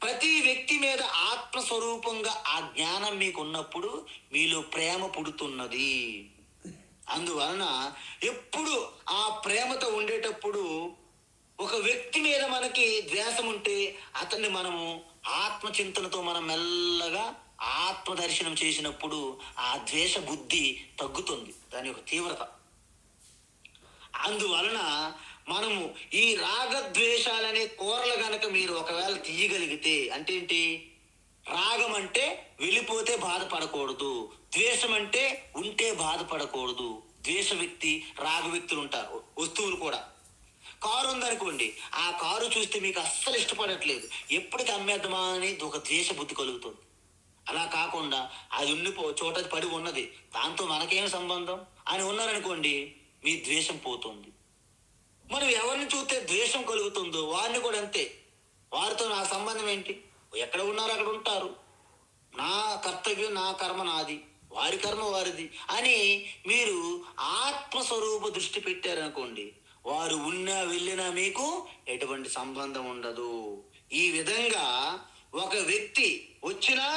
[SPEAKER 1] ప్రతి వ్యక్తి మీద ఆత్మస్వరూపంగా ఆ జ్ఞానం మీకు ఉన్నప్పుడు మీలో ప్రేమ పుడుతున్నది. అందువలన ఎప్పుడు ఆ ప్రేమతో ఉండేటప్పుడు ఒక వ్యక్తి మీద మనకి ద్వేషం ఉంటే అతన్ని మనము ఆత్మచింతనతో మనం మెల్లగా ఆత్మ దర్శనం చేసినప్పుడు ఆ ద్వేష బుద్ధి తగ్గుతుంది, దాని యొక్క తీవ్రత. అందువలన మనము ఈ రాగద్వేషాలనే కూరలు గనక మీరు ఒకవేళ తీయగలిగితే, అంటే ఏంటి, రాగం అంటే వెళ్ళిపోతే బాధపడకూడదు, ద్వేషం అంటే ఉంటే బాధపడకూడదు. ద్వేష వ్యక్తి, రాగ వ్యక్తులు ఉంటారు. వస్తువులు కూడా, కారు ఉందనుకోండి, ఆ కారు చూస్తే మీకు అస్సలు ఇష్టపడట్లేదు, ఎప్పటికి అమ్మేద్దామా అని ఒక ద్వేష బుద్ధి కలుగుతుంది. అలా కాకుండా అది చోట పడి ఉన్నది, దాంతో మనకేం సంబంధం అని ఉన్నారనుకోండి, మీ ద్వేషం పోతుంది. మనం ఎవరిని చూస్తే ద్వేషం కలుగుతుందో వారిని కూడా అంతే, వారితో నా సంబంధం ఏంటి, ఎక్కడ ఉన్నారు అక్కడ ఉంటారు, నా కర్తవ్యం నా కర్మ నాది, వారి కర్మ వారిది అని మీరు ఆత్మస్వరూప దృష్టి పెట్టారనుకోండి, వారు ఉన్నా వెళ్ళినా మీకు ఎటువంటి సంబంధం ఉండదు. ఈ విధంగా ఒక వ్యక్తి వచ్చినా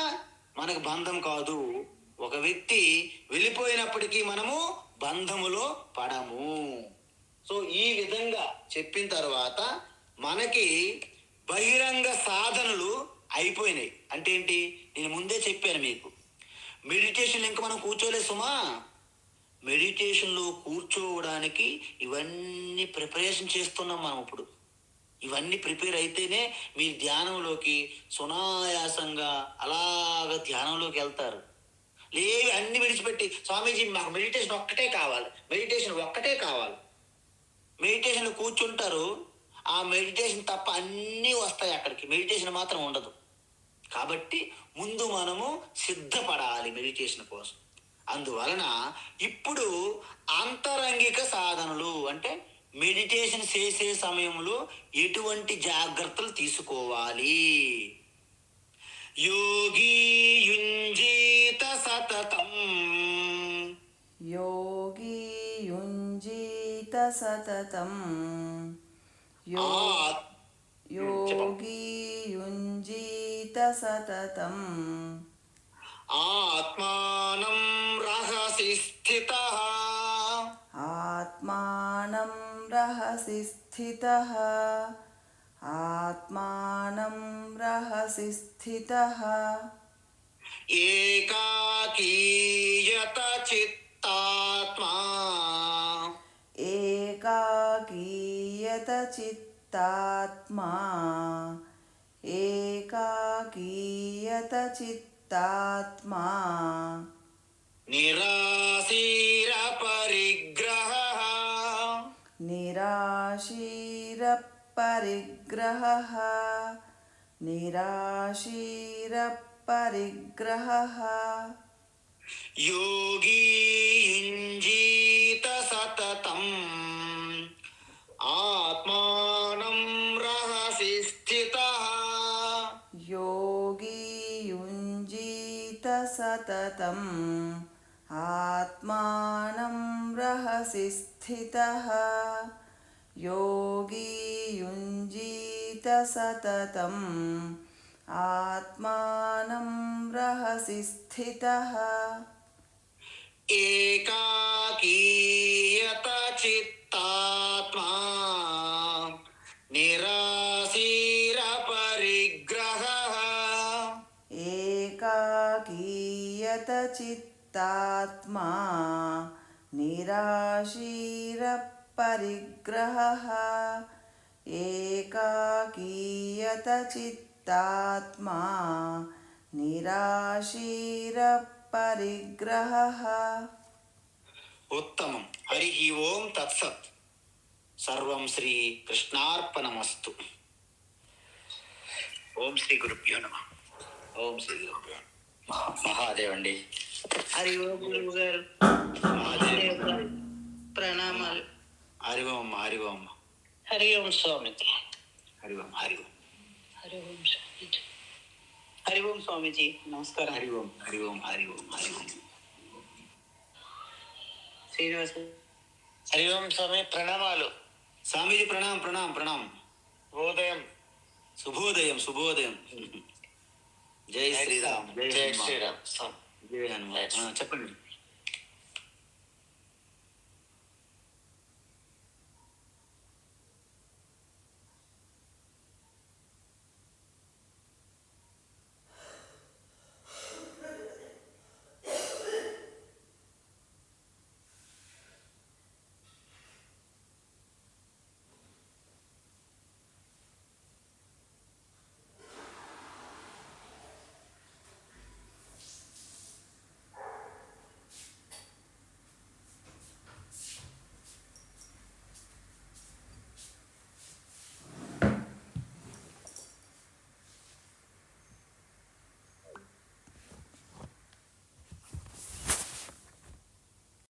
[SPEAKER 1] మనకు బంధం కాదు, ఒక వ్యక్తి వెళ్ళిపోయినప్పటికీ మనము బంధములో పడము. సో ఈ విధంగా చెప్పిన తర్వాత మనకి బహిరంగ సాధనలు అయిపోయినాయి. అంటే ఏంటి, నేను ముందే చెప్పాను మీకు, మెడిటేషన్ ఇంకా మనం కూర్చోలేదు సుమా. మెడిటేషన్లో కూర్చోవడానికి ఇవన్నీ ప్రిపరేషన్ చేస్తున్నాం మనం ఇప్పుడు. ఇవన్నీ ప్రిపేర్ అయితేనే మీరు ధ్యానంలోకి సునాయాసంగా అలాగ ధ్యానంలోకి వెళ్తారు. లేవి అన్ని విడిచిపెట్టి, స్వామీజీ మాకు మెడిటేషన్ ఒక్కటే కావాలి, మెడిటేషన్ ఒక్కటే కావాలి, మెడిటేషన్ కూర్చుంటారు, ఆ మెడిటేషన్ తప్ప అన్నీ వస్తాయి అక్కడికి, మెడిటేషన్ మాత్రం ఉండదు. కాబట్టి ముందు మనము సిద్ధపడాలి మెడిటేషన్ కోసం. అందువలన ఇప్పుడు అంతరంగిక సాధనలు అంటే మెడిటేషన్ చేసే సమయంలో ఎటువంటి జాగ్రత్తలు తీసుకోవాలి. యోగి యుంజీత సతతం,
[SPEAKER 2] योगी युञ्जीत सततं, योगी युञ्जीत सततं,
[SPEAKER 1] ఆత్మానం రహసి స్థితః,
[SPEAKER 2] आत्मानं रहसि स्थितः, आत्मानं रहसि स्थितः,
[SPEAKER 1] ఏకాకీయత చిత్తాత్మా,
[SPEAKER 2] एकाकीयत चित्तात्मा, एकाकीयत चित्तात्मा,
[SPEAKER 1] నిరాశీర పరిగ్రహః,
[SPEAKER 2] निराशीरपरिग्रहः, निराशीरपरिग्रहः,
[SPEAKER 1] యోగి యుంజీత సతతం, ఆత్మానం రహసి స్థితః,
[SPEAKER 2] योगी युञ्जीत सततं, आत्मानं रहसि स्थितः, योगी युञ्जीत सततं, आत्मानं रहसि स्थितः,
[SPEAKER 1] ఏకాకీయత చిత్తాత్మా, నిరాశీర పరిగ్రహః,
[SPEAKER 2] एकाकीयत चित्तात्मा, निराशीरपरिग्रहः, एकाकीयत चित्तात्मा, निराशीरपरिग्रहः,
[SPEAKER 1] ఉత్తమం. హరి ఓం తత్సత్. సర్వం శ్రీ కృష్ణార్పణమస్తు. ఓం శ్రీ గురుభ్యో నమః. ఓం శ్రీ గురుభ్యో మహాదేవ్ అండి.
[SPEAKER 3] హరి ఓం గురువు గారు.
[SPEAKER 1] మహాదేవ్.
[SPEAKER 3] ప్రణామాలు.
[SPEAKER 1] హరి ఓం అమ్మ, హరి ఓం అమ్మ.
[SPEAKER 3] హరి ఓం స్వామిజీ.
[SPEAKER 1] హరి ఓం, హరి ఓం.
[SPEAKER 3] హరి ఓం స్వామిజీ. హరి ఓం స్వామిజీ. నమస్కారం.
[SPEAKER 1] హరి ఓం, హరి ఓం, హరి ఓం, హరి ఓం.
[SPEAKER 3] శ్రీనివాస.
[SPEAKER 4] హరి ఓం స్వామి, ప్రణామాలు.
[SPEAKER 1] స్వామీజీ ప్రణాం, ప్రణాం, ప్రణాం.
[SPEAKER 4] ఉదయం.
[SPEAKER 1] శుభోదయం, శుభోదయం. జై శ్రీరామ్.
[SPEAKER 4] జై శ్రీరామ్.
[SPEAKER 1] జై హనుమాన్. చెప్పండి.